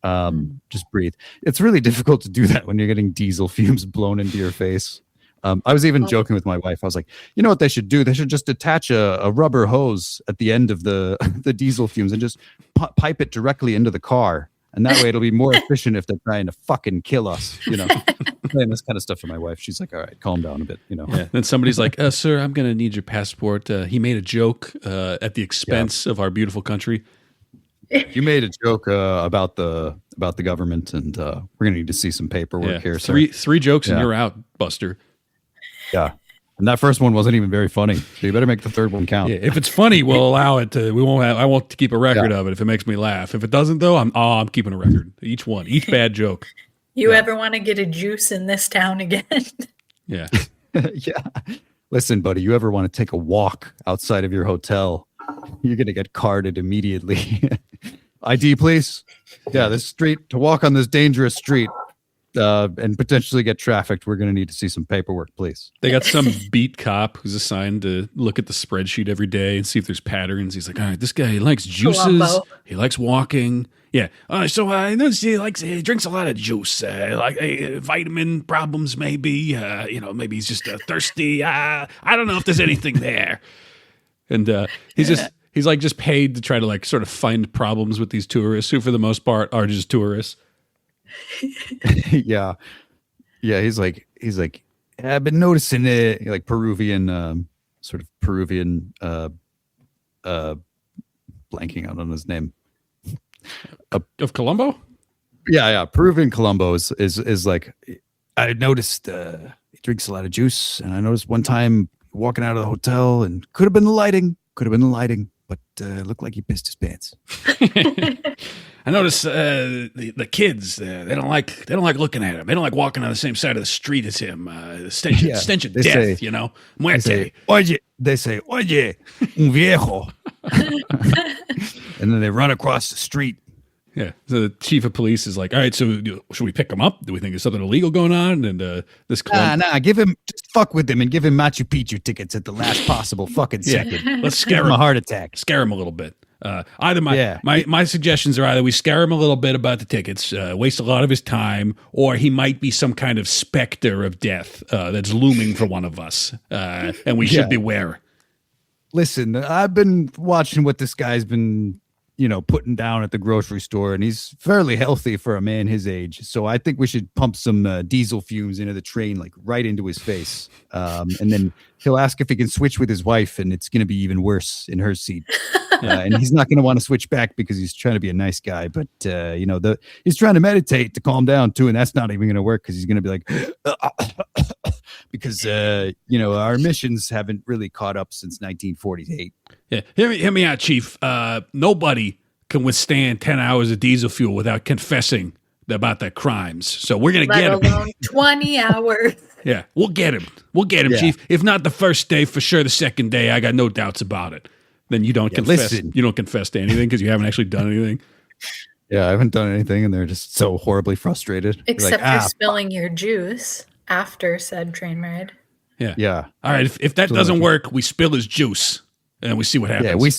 Speaker 3: Just breathe. It's really difficult to do that when you're getting diesel fumes blown into your face. I was even joking with my wife. I was like, you know what they should do? They should just attach a rubber hose at the end of the the diesel fumes and just pipe it directly into the car. And that way it'll be more efficient if they're trying to fucking kill us, you know. Saying this kind of stuff to my wife. She's like, all right, calm down a bit, you know.
Speaker 1: Yeah. Then somebody's like, sir, I'm going to need your passport. He made a joke at the expense of our beautiful country.
Speaker 3: You made a joke about the government, and we're going to need to see some paperwork here.
Speaker 1: Three jokes and you're out, Buster.
Speaker 3: Yeah. And that first one wasn't even very funny. So you better make the third one count.
Speaker 1: Yeah, if it's funny, we'll allow it to. I won't keep a record of it if it makes me laugh. If it doesn't, though, I'm keeping a record. Each bad joke.
Speaker 2: You ever want to get a juice in this town again?
Speaker 1: Yeah.
Speaker 3: Yeah. Listen, buddy, you ever want to take a walk outside of your hotel? You're going to get carded immediately. ID, please. Yeah, this street, to walk on this dangerous street and potentially get trafficked, we're going to need to see some paperwork, please.
Speaker 1: They got some beat cop who's assigned to look at the spreadsheet every day and see if there's patterns. He's like, all right, this guy, he likes juices.
Speaker 2: Columbo.
Speaker 1: He likes walking. Yeah. So I noticed he drinks a lot of juice. Vitamin problems, maybe. Maybe he's just thirsty. I don't know if there's anything there. And he's just paid to try to like sort of find problems with these tourists who, for the most part, are just tourists.
Speaker 3: Yeah. He's like, I've been noticing it, like Peruvian, blanking out on his name.
Speaker 1: Of Colombo?
Speaker 3: Yeah. Peruvian Colombo is like, I noticed he drinks a lot of juice, and I noticed one time walking out of the hotel, and could have been the lighting, but it looked like he pissed his pants.
Speaker 1: I noticed the kids, they don't like looking at him. They don't like walking on the same side of the street as him. Stench of death,
Speaker 3: say,
Speaker 1: you know. Muerte.
Speaker 3: They say, oye, un viejo. And then they run across the street.
Speaker 1: Yeah. So the chief of police is like, all right, so should we pick him up? Do we think there's something illegal going on? And this
Speaker 3: just fuck with him and give him Machu Picchu tickets at the last possible fucking second.
Speaker 1: Let's scare
Speaker 3: him
Speaker 1: him.
Speaker 3: A heart attack.
Speaker 1: Scare him a little bit. My suggestions are either we scare him a little bit about the tickets, waste a lot of his time, or he might be some kind of specter of death that's looming for one of us, and we should beware.
Speaker 3: Listen, I've been watching what this guy's been, putting down at the grocery store, and he's fairly healthy for a man his age. So I think we should pump some diesel fumes into the train, like right into his face. And then he'll ask if he can switch with his wife, and it's going to be even worse in her seat. And he's not going to want to switch back because he's trying to be a nice guy. But, he's trying to meditate to calm down too. And that's not even going to work because he's going to be like, because, our emissions haven't really caught up since 1948.
Speaker 1: Yeah. Hear me out, Chief. Nobody can withstand 10 hours of diesel fuel without confessing about their crimes. So we're going to get him.
Speaker 2: Let alone 20 hours.
Speaker 1: Yeah, we'll get him. Yeah. Chief. If not the first day, for sure the second day. I got no doubts about it. Then you don't confess.
Speaker 3: Listen.
Speaker 1: You don't confess to anything because you haven't actually done anything.
Speaker 3: Yeah, I haven't done anything, and they're just so horribly frustrated.
Speaker 2: Except for spilling your juice after said train ride.
Speaker 1: Yeah. All right, if that doesn't work, we spill his juice, and we see what happens.
Speaker 3: Yeah, we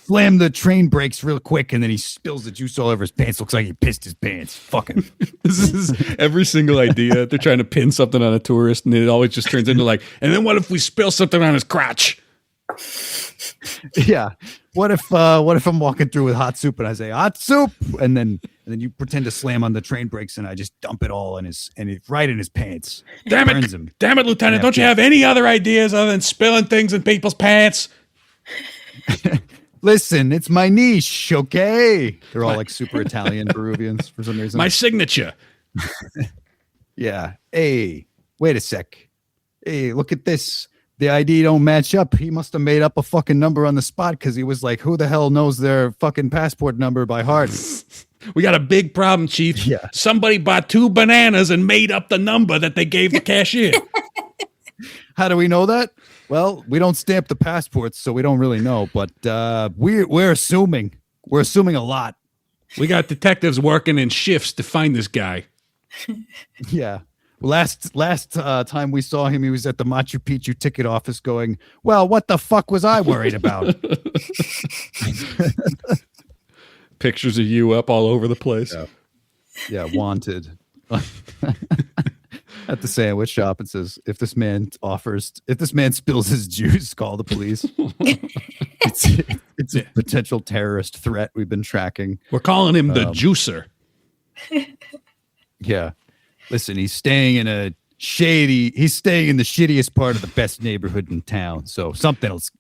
Speaker 3: slam the train brakes real quick, and then he spills the juice all over his pants. Looks like he pissed his pants. Fucking.
Speaker 1: This is every single idea. They're trying to pin something on a tourist, and it always just turns into like, and then what if we spill something on his crotch?
Speaker 3: Yeah. What if I'm walking through with hot soup and I say hot soup, and then you pretend to slam on the train brakes and I just dump it all right in his pants.
Speaker 1: Damn it, Lieutenant! Don't you have any other ideas other than spilling things in people's pants?
Speaker 3: Listen, it's my niche, okay? They're all like super Italian Peruvians for some reason.
Speaker 1: My signature.
Speaker 3: Yeah. Hey, wait a sec. Hey, look at this. The ID don't match up. He must have made up a fucking number on the spot because he was like, who the hell knows their fucking passport number by heart?
Speaker 1: We got a big problem, Chief.
Speaker 3: Yeah.
Speaker 1: Somebody bought 2 bananas and made up the number that they gave the cashier.
Speaker 3: How do we know that? Well, we don't stamp the passports, so we don't really know. But we're assuming. We're assuming a lot.
Speaker 1: We got detectives working in shifts to find this guy.
Speaker 3: Yeah. Last time we saw him, he was at the Machu Picchu ticket office going, well, what the fuck was I worried about?
Speaker 1: Pictures of you up all over the place.
Speaker 3: Yeah, wanted. I at the sandwich shop and says, if this man spills his juice, call the police. It's a potential terrorist threat we've been tracking.
Speaker 1: We're calling him the juicer.
Speaker 3: Yeah. Listen, he's staying in the shittiest part of the best neighborhood in town. So something's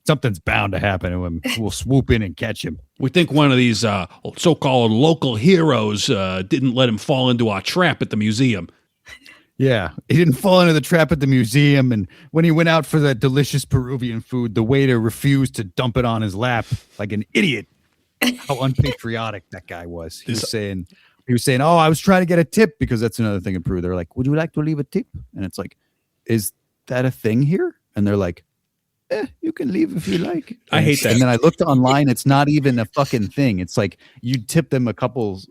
Speaker 3: bound to happen to him. We'll swoop in and catch him.
Speaker 1: We think one of these so-called local heroes didn't let him fall into our trap at the museum.
Speaker 3: Yeah, he didn't fall into the trap at the museum, and when he went out for that delicious Peruvian food, the waiter refused to dump it on his lap like an idiot. How unpatriotic that guy was. He was saying, oh, I was trying to get a tip, because that's another thing in Peru. They're like, would you like to leave a tip? And it's like, is that a thing here? And they're like, you can leave if you like.
Speaker 1: I hate that.
Speaker 3: And then I looked online. It's not even a fucking thing. It's like you tip them a couple,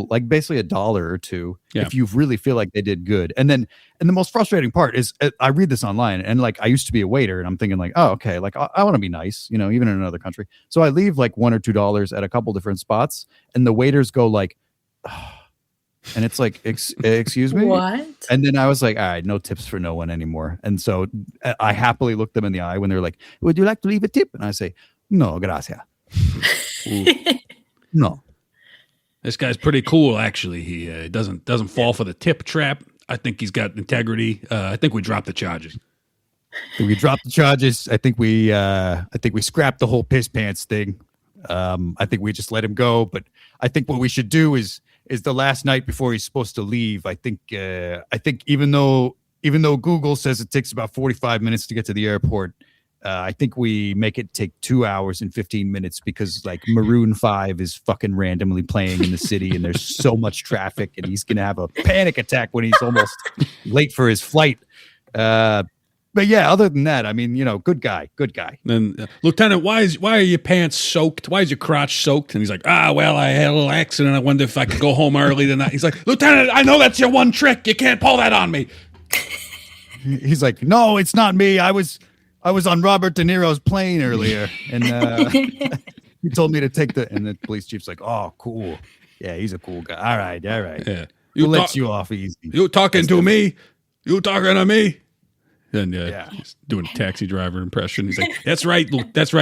Speaker 3: like basically $1 or $2 if you really feel like they did good. And the most frustrating part is I read this online, and like I used to be a waiter, and I'm thinking like, oh, okay, like I want to be nice, even in another country. So I leave like $1 or $2 at a couple different spots, and the waiters go like, oh. And it's like, excuse me?
Speaker 2: What?
Speaker 3: And then I was like, all right, no tips for no one anymore. And so I happily looked them in the eye when they're like, would you like to leave a tip? And I say, no, gracias. No.
Speaker 1: This guy's pretty cool, actually. He doesn't fall for the tip trap. I think he's got integrity. I think we dropped the charges.
Speaker 3: We dropped the charges. I think we scrapped the whole piss pants thing. I think we just let him go. But I think what we should do is the last night before he's supposed to leave. I think even though Google says it takes about 45 minutes to get to the airport, I think we make it take 2 hours and 15 minutes, because like Maroon 5 is fucking randomly playing in the city, and there's so much traffic, and he's gonna have a panic attack when he's almost late for his flight. But yeah, other than that, I mean, good guy.
Speaker 1: Then, Lieutenant, why are your pants soaked? Why is your crotch soaked? And he's like, well, I had a little accident. I wonder if I could go home early tonight. He's like, Lieutenant, I know that's your one trick. You can't pull that on me.
Speaker 3: He's like, no, it's not me. I was on Robert De Niro's plane earlier, and he told me to take and the police chief's like, oh, cool. Yeah, he's a cool guy. All right.
Speaker 1: Yeah.
Speaker 3: We'll let you off easy.
Speaker 1: You talking to me? You talking to me? And he's doing a taxi driver impression. He's like, "That's right,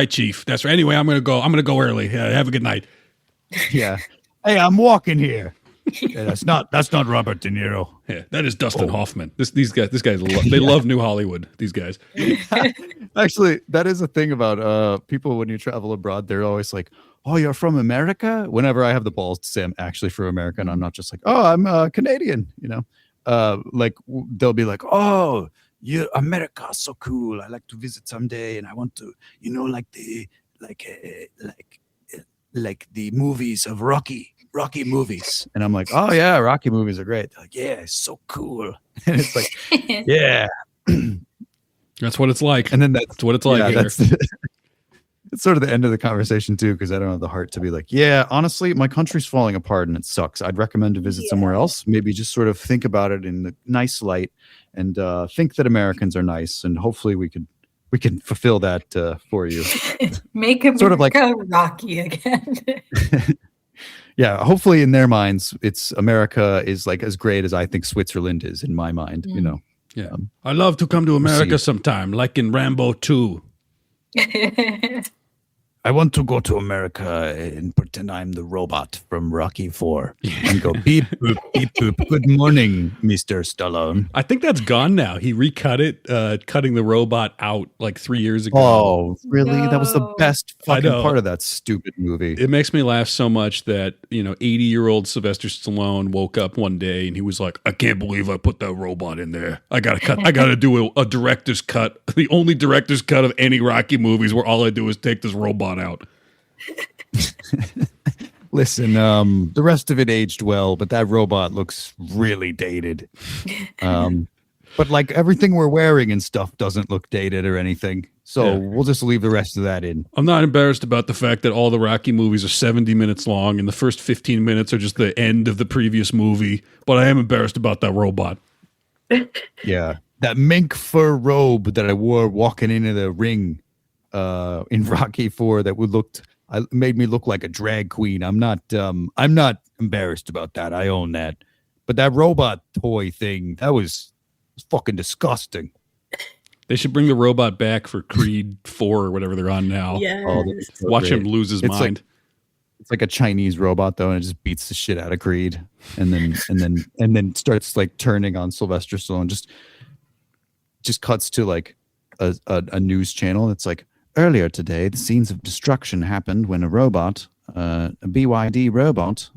Speaker 1: Chief. That's right. Anyway, I'm gonna go early. Have a good night."
Speaker 3: Yeah. Hey, I'm walking here. Yeah, that's not Robert De Niro.
Speaker 1: Yeah, that is Dustin Hoffman. These guys, they love New Hollywood. These guys.
Speaker 3: Actually, that is a thing about people when you travel abroad. They're always like, "Oh, you're from America?" Whenever I have the balls to say I'm actually from America, and I'm not just like, "Oh, I'm Canadian," like they'll be like, "Oh, America's so cool. I like to visit someday, and I want to, like the movies of Rocky movies." And I'm like, "Oh yeah, Rocky movies are great." They're like, "Yeah, it's so cool." And it's like, yeah,
Speaker 1: that's what it's like.
Speaker 3: And then
Speaker 1: that's what it's like.
Speaker 3: Yeah, it's sort of the end of the conversation too, because I don't have the heart to be like, yeah, honestly, my country's falling apart and it sucks. I'd recommend to visit somewhere else. Maybe just sort of think about it in the nice light, and think that Americans are nice, and hopefully we can fulfill that for you.
Speaker 2: Make America
Speaker 3: sort of like
Speaker 2: Rocky again.
Speaker 3: Yeah, hopefully in their minds, it's America is like as great as I think Switzerland is in my mind.
Speaker 1: Yeah, I'd love to come to America sometime, like in Rambo 2.
Speaker 3: I want to go to America and pretend I'm the robot from Rocky 4 and go beep, boop, beep, boop. Good morning, Mr. Stallone.
Speaker 1: I think that's gone now. He recut it, cutting the robot out like 3 years ago.
Speaker 3: Oh, really? No. That was the best fucking part of that stupid movie.
Speaker 1: It makes me laugh so much that, 80-year-old Sylvester Stallone woke up one day and he was like, I can't believe I put that robot in there. I gotta do a director's cut. The only director's cut of any Rocky movies where all I do is take this robot out.
Speaker 3: Listen, the rest of it aged well, but that robot looks really dated. But like everything we're wearing and stuff doesn't look dated or anything. So we'll just leave the rest of that in.
Speaker 1: I'm not embarrassed about the fact that all the Rocky movies are 70 minutes long and the first 15 minutes are just the end of the previous movie. But I am embarrassed about that robot.
Speaker 3: Yeah. That mink fur robe that I wore walking into the ring in Rocky 4 that made me look like a drag queen. I'm not embarrassed about that. I own that. But that robot toy thing, that was It's fucking disgusting.
Speaker 1: They should bring the robot back for Creed 4 or whatever they're on now.
Speaker 2: Yes.
Speaker 3: Oh, that'd be so
Speaker 1: Watch
Speaker 3: great.
Speaker 1: him lose his
Speaker 3: It's
Speaker 1: mind.
Speaker 3: It's like a Chinese robot though, and it just beats the shit out of Creed, and then starts like turning on Sylvester Stallone. Just cuts to like a news channel. It's like, earlier today, the scenes of destruction happened when a robot, a BYD robot,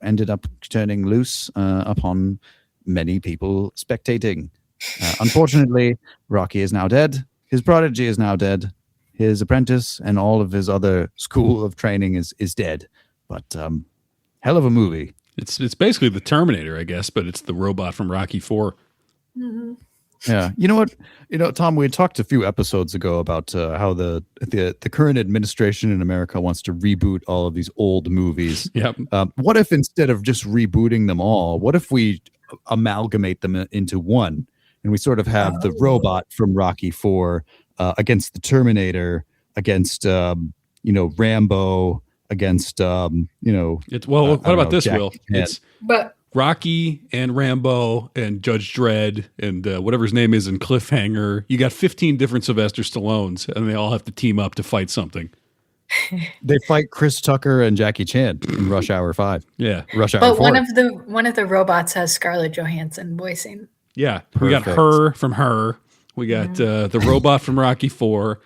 Speaker 3: ended up turning loose upon many people spectating. Unfortunately, Rocky is now dead. His prodigy is now dead. His apprentice and all of his other school of training is dead. But hell of a movie.
Speaker 1: It's basically the Terminator, I guess, but it's the robot from Rocky 4.
Speaker 2: Mm-hmm.
Speaker 3: Yeah, you know what? Tom, we had talked a few episodes ago about how the current administration in America wants to reboot all of these old movies.
Speaker 1: Yep.
Speaker 3: What if instead of just rebooting them all, what if we amalgamate them into one, and we sort of have the robot from Rocky 4 against the Terminator, against Rambo, against
Speaker 1: It's what about this, Will? It's
Speaker 2: But
Speaker 1: Rocky and Rambo and Judge Dredd and whatever his name is in Cliffhanger. You got 15 different Sylvester Stallones, and they all have to team up to fight something.
Speaker 3: They fight Chris Tucker and Jackie Chan in Rush Hour 5.
Speaker 1: Yeah.
Speaker 3: Rush Hour
Speaker 2: but
Speaker 3: 4.
Speaker 2: one of the robots has Scarlett Johansson voicing.
Speaker 1: Yeah. We got
Speaker 3: Perfect.
Speaker 1: her from Her. We got the robot from Rocky 4.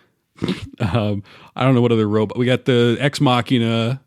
Speaker 1: I don't know what other robot. We got the Ex Machina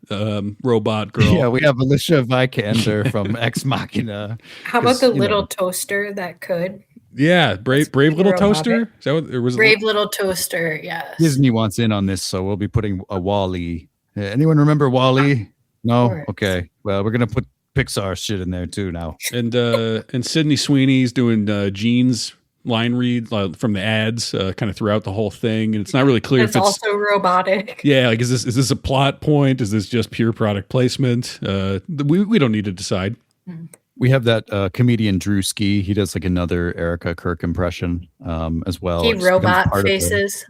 Speaker 1: robot girl.
Speaker 3: Yeah, we have Alicia Vikander from Ex Machina.
Speaker 2: How about the little toaster that could?
Speaker 1: Yeah, brave little
Speaker 2: robot.
Speaker 1: toaster. Is that what it was?
Speaker 2: Brave little toaster, yes.
Speaker 3: Disney wants in on this, so we'll be putting a Wall-E. Anyone remember Wall-E? No?
Speaker 2: course.
Speaker 3: Okay. Well, we're going to put Pixar shit in there too now.
Speaker 1: And Sydney Sweeney's doing Gene's line read from the ads kind of throughout the whole thing, and it's not really clear
Speaker 2: It's
Speaker 1: if it's
Speaker 2: also robotic.
Speaker 1: yeah, like is this a plot point? Is this just pure product placement? We don't need to decide.
Speaker 3: We have that comedian Drew Ski. He does like another Erica Kirk impression as well.
Speaker 2: He
Speaker 3: It just becomes
Speaker 2: robot
Speaker 3: part of the-
Speaker 2: faces.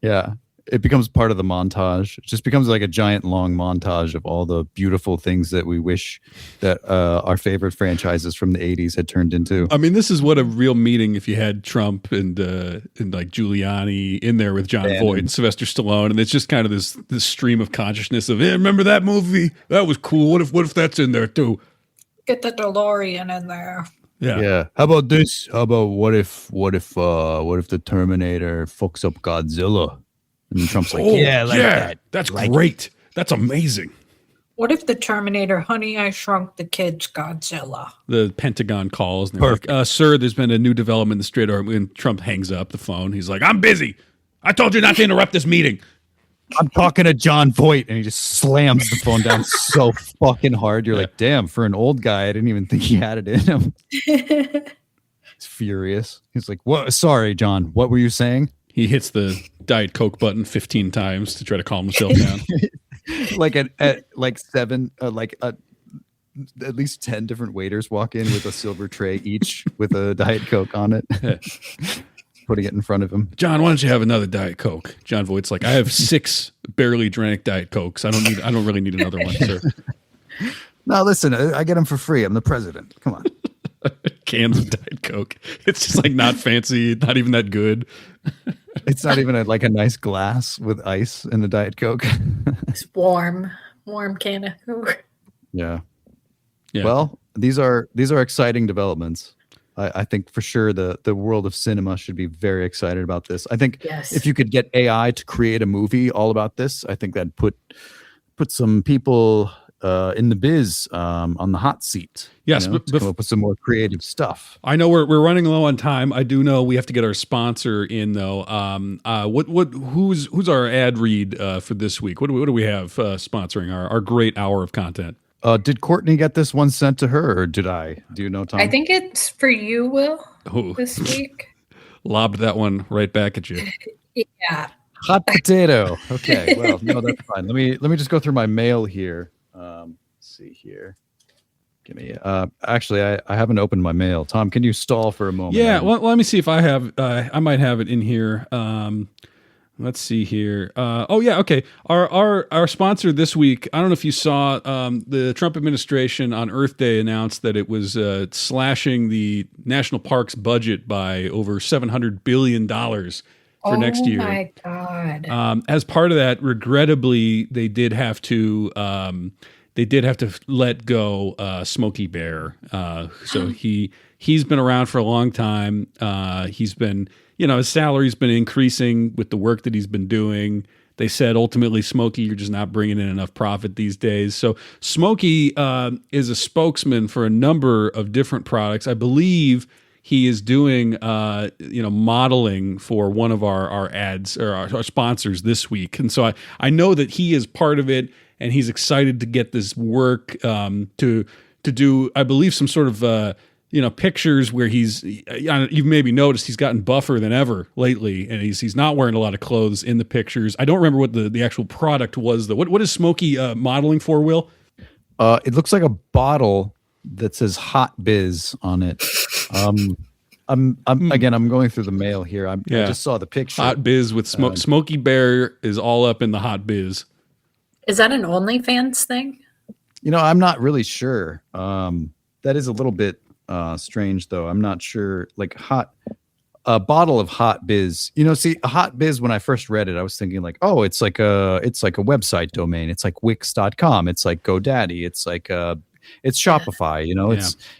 Speaker 3: Yeah. It becomes part of the montage. It just becomes like a giant long montage of all the beautiful things that we wish that our favorite franchises from the 80s had turned into.
Speaker 1: I mean, this is what a real meeting if you had Trump and like Giuliani in there with John Voight and Sylvester Stallone, and it's just kind of this stream of consciousnness of, hey, remember that movie? That was cool. What if that's in there too?
Speaker 2: Get the DeLorean in there.
Speaker 1: Yeah.
Speaker 3: How about this? How about what if the Terminator fucks up Godzilla? And Trump's like, that.
Speaker 1: That's great. That's amazing.
Speaker 2: What if the Terminator, Honey, I Shrunk the Kids, Godzilla?
Speaker 1: The Pentagon calls. And they're like, sir, there's been a new development in the Strait. When Trump hangs up the phone, he's like, I'm busy. I told you not to interrupt this meeting.
Speaker 3: I'm talking to John Voight, and he just slams the phone down so fucking hard. You're like, damn, for an old guy, I didn't even think he had it in him. He's furious. He's like, what? Sorry, John. What were you saying?
Speaker 1: He hits the Diet Coke button 15 times to try to calm himself down.
Speaker 3: Like at like seven, at least 10 different waiters walk in with a silver tray each with a Diet Coke on it. Putting it in front of him.
Speaker 1: John, why don't you have another Diet Coke? John Voight's like, I have 6 barely drank Diet Cokes. I don't really need another one, sir.
Speaker 3: No, listen, I get them for free. I'm the president. Come on.
Speaker 1: Cans of Diet Coke. It's just like not fancy, not even that good.
Speaker 3: It's not even like a nice glass with ice and a Diet Coke.
Speaker 2: It's warm can of Coke.
Speaker 3: Yeah.
Speaker 1: Yeah.
Speaker 3: Well, these are exciting developments. I think for sure the world of cinema should be very excited about this. I think
Speaker 2: Yes.
Speaker 3: if you could get AI to create a movie all about this, I think that'd put some people in the biz on the hot seat.
Speaker 1: Yes,
Speaker 3: to come up with some more creative stuff.
Speaker 1: I know we're running low on time. I do know we have to get our sponsor in though. Who's our ad read for this week? What do we have sponsoring our great hour of content?
Speaker 3: Did Courtney get this one sent to her, or did I? Do you know, Tom?
Speaker 2: I think it's for you, Will,
Speaker 1: Oh,
Speaker 2: this week.
Speaker 1: lobbed that one right back at you.
Speaker 2: Yeah.
Speaker 3: Hot potato. Okay, well, no, that's fine. Let me just go through my mail here. Let's see here. Give me. Actually, I haven't opened my mail. Tom, can you stall for a moment?
Speaker 1: Yeah, well, let me see if I have. I might have it in here. Let's see here. Oh yeah, okay. Our sponsor this week. I don't know if you saw the Trump administration on Earth Day announced that it was slashing the national parks budget by over $700 billion for next year.
Speaker 2: Oh my God!
Speaker 1: As part of that, regrettably, they did have to let go Smokey Bear. So he's been around for a long time. He's been, his salary's been increasing with the work that he's been doing. They said ultimately, Smokey, you're just not bringing in enough profit these days. So Smokey is a spokesman for a number of different products. I believe he is doing, modeling for one of our ads or our sponsors this week. And so I know that he is part of it, and he's excited to get this work to do, I believe, some sort of, pictures where you've maybe noticed he's gotten buffer than ever lately, and he's not wearing a lot of clothes in the pictures. I don't remember what the actual product was, though. What is Smokey modeling for, Will?
Speaker 3: It looks like a bottle that says Hot Biz on it. I'm going through the mail here. I just saw the picture.
Speaker 1: Hot Biz with Smokey Bear is all up in the Hot Biz. Is
Speaker 2: that an OnlyFans thing?
Speaker 3: I'm not really sure. That is a little bit strange, though. I'm not sure. Like a bottle of Hot Biz. A Hot Biz, when I first read it, I was thinking like, oh, it's like a website domain. It's like Wix.com. It's like GoDaddy. It's like it's Shopify.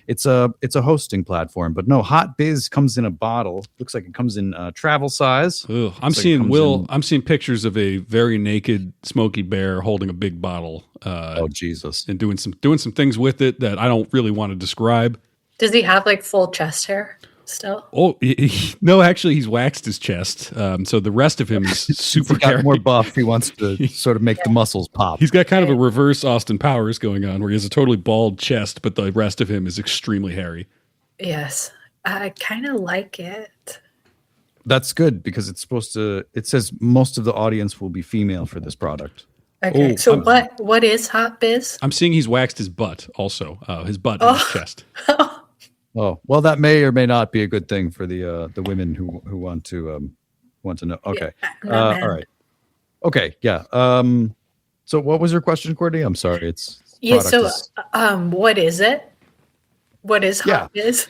Speaker 3: It's a hosting platform. But no, Hot Biz comes in a bottle. Looks like it comes in travel size.
Speaker 1: Ugh, I'm seeing pictures of a very naked Smokey Bear holding a big bottle.
Speaker 3: Oh Jesus!
Speaker 1: And doing some things with it that I don't really want to describe.
Speaker 2: Does he have like full chest hair still?
Speaker 1: Oh no, actually, he's waxed his chest. So the rest of him is super.
Speaker 3: He's got more buff. He wants to sort of make the muscles pop.
Speaker 1: He's got kind of a reverse Austin Powers going on, where he has a totally bald chest, but the rest of him is extremely hairy.
Speaker 2: Yes, I kind of like it.
Speaker 3: That's good because it says most of the audience will be female for this product.
Speaker 2: Okay, so what is Hot Biz?
Speaker 1: I'm seeing he's waxed his butt also, his butt and his chest.
Speaker 3: Oh, well, that may or may not be a good thing for the women who want to know. Okay.
Speaker 2: Yeah,
Speaker 3: all right. Okay. Yeah. So what was your question, Courtney? I'm sorry.
Speaker 2: What is it? What is Hot Biz?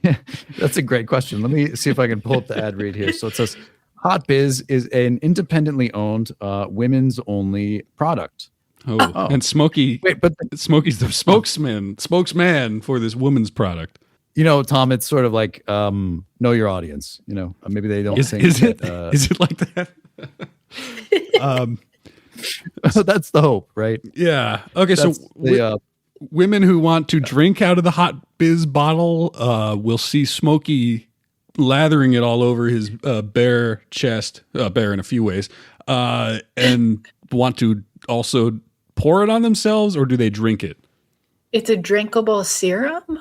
Speaker 3: Yeah, that's a great question. Let me see if I can pull up the ad read here. So it says Hot Biz is an independently owned women's only product.
Speaker 1: Oh, and Smokey. Wait, but Smokey's the spokesman for this woman's product.
Speaker 3: Tom, it's sort of like know your audience. Maybe they don't think.
Speaker 1: Is it like that?
Speaker 3: That's the hope, right?
Speaker 1: Yeah. Okay. That's women who want to drink out of the Hot Biz bottle will see Smokey lathering it all over his bare chest, bare in a few ways, and want to also pour it on themselves, or do they drink it?
Speaker 2: It's a drinkable serum?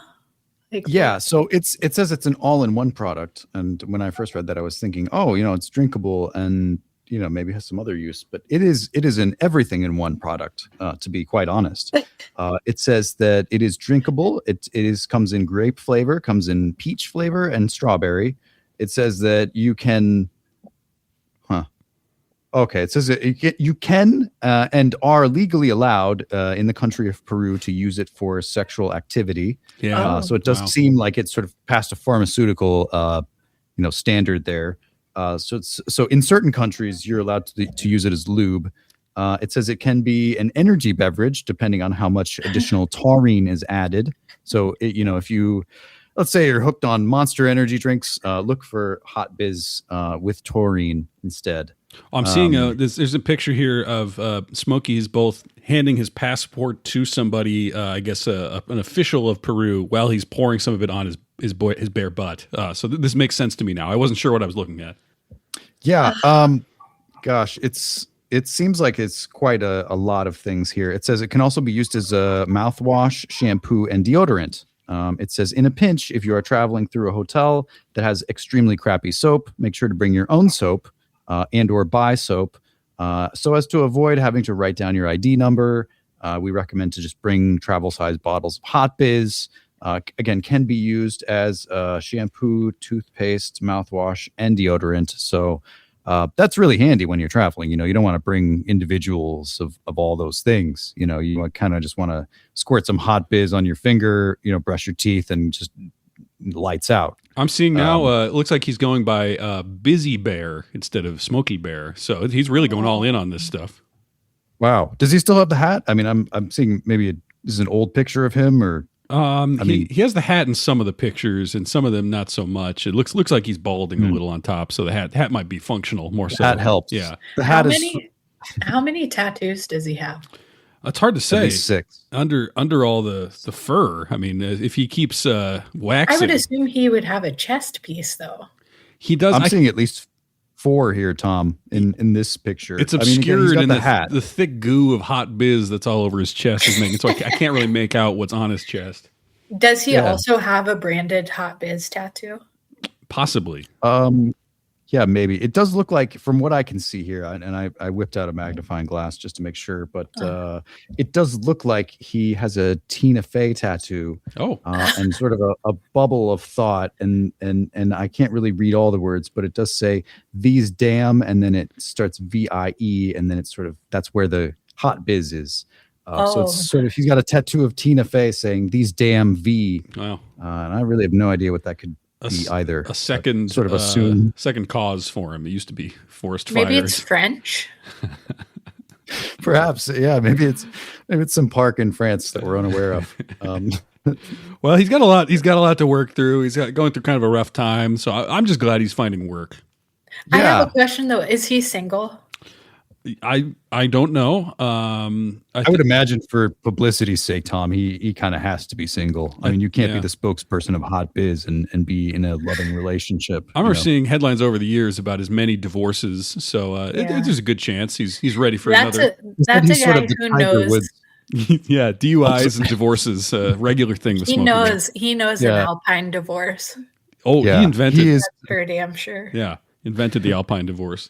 Speaker 3: So it says it's an all-in-one product. And when I first read that, I was thinking, it's drinkable and, maybe has some other use. But it is an everything in one product, to be quite honest. It says that it is drinkable. It comes in grape flavor, comes in peach flavor, and strawberry. It says that you can... Okay, it says you can and are legally allowed in the country of Peru to use it for sexual activity.
Speaker 1: Yeah.
Speaker 3: So it does seem like it's sort of past a pharmaceutical, standard there. So in certain countries, you're allowed to use it as lube. It says it can be an energy beverage depending on how much additional taurine is added. So if you, let's say you're hooked on Monster energy drinks, look for Hot Biz with taurine instead.
Speaker 1: I'm seeing there's a picture here of Smokey is both handing his passport to somebody, I guess an official of Peru, while he's pouring some of it on his bare butt. So this makes sense to me now. I wasn't sure what I was looking at.
Speaker 3: Yeah. Gosh, it seems like it's quite a lot of things here. It says it can also be used as a mouthwash, shampoo, and deodorant. It says, in a pinch, if you are traveling through a hotel that has extremely crappy soap, make sure to bring your own soap. And or buy soap, so as to avoid having to write down your ID number. We recommend to just bring travel-sized bottles of Hot Biz. Again, can be used as shampoo, toothpaste, mouthwash, and deodorant. So That's really handy when you're traveling. You know, you don't want to bring individuals of all those things. You know, you kind of just want to squirt some hot biz on your finger, you know, brush your teeth and just lights out.
Speaker 1: I'm seeing now, it looks like he's going by Busy Bear instead of Smoky Bear. So he's really going all in on this stuff.
Speaker 3: Wow. Does he still have the hat? I mean, I'm seeing maybe this is an old picture of him, or
Speaker 1: he has the hat in some of the pictures and some of them not so much. It looks like he's balding a little on top, so the hat might be functional more so.
Speaker 3: That helps.
Speaker 1: Yeah.
Speaker 3: The hat
Speaker 2: how many tattoos does he have?
Speaker 1: It's hard to say.
Speaker 3: 6
Speaker 1: under all the fur. I mean, if he keeps waxing,
Speaker 2: I would assume he would have a chest piece, though.
Speaker 1: He does.
Speaker 3: I'm seeing at least 4 here, Tom, in this picture.
Speaker 1: It's obscured in
Speaker 3: the hat.
Speaker 1: The thick goo of hot biz that's all over his chest is making. So I can't really make out what's on his chest.
Speaker 2: Does he also have a branded Hot Biz tattoo?
Speaker 1: Possibly.
Speaker 3: Yeah, maybe. It does look like, from what I can see here, and I whipped out a magnifying glass just to make sure, but it does look like he has a Tina Fey tattoo.
Speaker 1: Oh.
Speaker 3: And sort of a bubble of thought, and I can't really read all the words, but it does say "these damn," and then it starts VIE, and then it's sort of, that's where the hot biz is. So it's sort of, he's got a tattoo of Tina Fey saying "these damn V."
Speaker 1: Wow.
Speaker 3: And I really have no idea what that could be either.
Speaker 1: A second
Speaker 3: sort of assume
Speaker 1: second cause for him. It used to be forest fires.
Speaker 2: Maybe it's French.
Speaker 3: Perhaps, yeah. Maybe it's some park in France that we're unaware of.
Speaker 1: Well, he's got a lot. He's got a lot to work through. He's going through kind of a rough time. So I'm just glad he's finding work.
Speaker 2: I have a question though. Is he single?
Speaker 1: I don't know. I
Speaker 3: would imagine for publicity's sake, Tom, he kind of has to be single. I mean, you can't be the spokesperson of Hot Biz and be in a loving relationship.
Speaker 1: I remember seeing headlines over the years about his many divorces. So there's a good chance he's ready for another.
Speaker 2: That's a guy who knows.
Speaker 1: Yeah, DUIs and divorces, regular thing.
Speaker 2: He knows an Alpine divorce.
Speaker 1: Oh, yeah. He invented.
Speaker 2: That's for damn sure.
Speaker 1: Yeah, invented the Alpine divorce.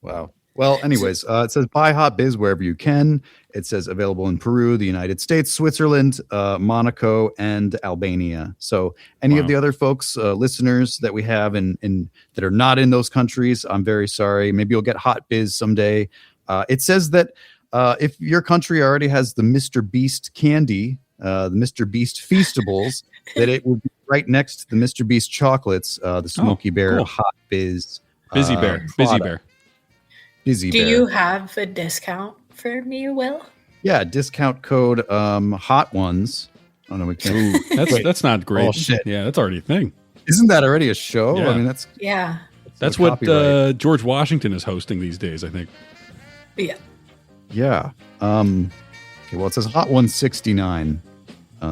Speaker 3: Wow. Well, anyways, it says buy Hot Biz wherever you can. It says available in Peru, the United States, Switzerland, Monaco, and Albania. So any of the other folks, listeners that we have and that are not in those countries, I'm very sorry. Maybe you'll get Hot Biz someday. It says that if your country already has the Mr. Beast candy, the Mr. Beast Feastables, that it will be right next to the Mr. Beast chocolates, the Smoky Bear,
Speaker 1: cool.
Speaker 3: Hot Biz.
Speaker 1: Busy Bear.
Speaker 2: Do you have a discount for me, Will?
Speaker 3: Yeah, discount code Hot Ones. Oh no, we can't.
Speaker 1: That's not great.
Speaker 3: Oh shit!
Speaker 1: Yeah, that's already a thing.
Speaker 3: Isn't that already a show?
Speaker 1: Yeah.
Speaker 3: I mean,
Speaker 1: that's what George Washington is hosting these days, I think.
Speaker 2: Yeah.
Speaker 3: Yeah. Okay. Well, it says Hot 169.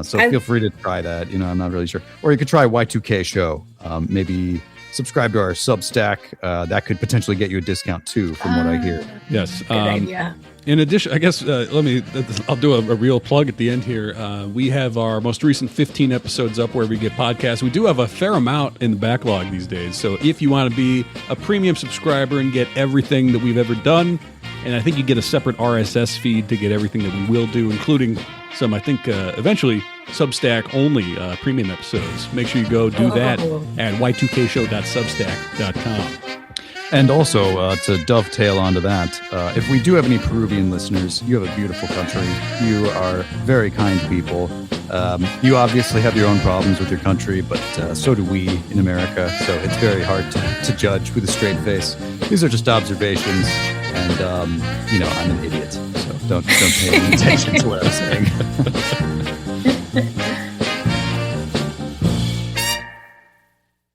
Speaker 3: So feel free to try that. You know, I'm not really sure. Or you could try Y2K Show. Maybe subscribe to our Substack. That could potentially get you a discount too, from what I hear.
Speaker 1: Yes.
Speaker 2: Good idea.
Speaker 1: In addition, I guess I'll do a real plug at the end here. We have our most recent 15 episodes up wherever you get podcasts. We do have a fair amount in the backlog these days. So if you want to be a premium subscriber and get everything that we've ever done, and I think you get a separate RSS feed to get everything that we will do, including some, I think, eventually Substack only premium episodes. Make sure you go do that at y2kshow.substack.com.
Speaker 3: And also, to dovetail onto that, if we do have any Peruvian listeners, you have a beautiful country. You are very kind people. You obviously have your own problems with your country, but so do we in America. So it's very hard to judge with a straight face. These are just observations, and I'm an idiot. So don't pay any attention to what I'm saying.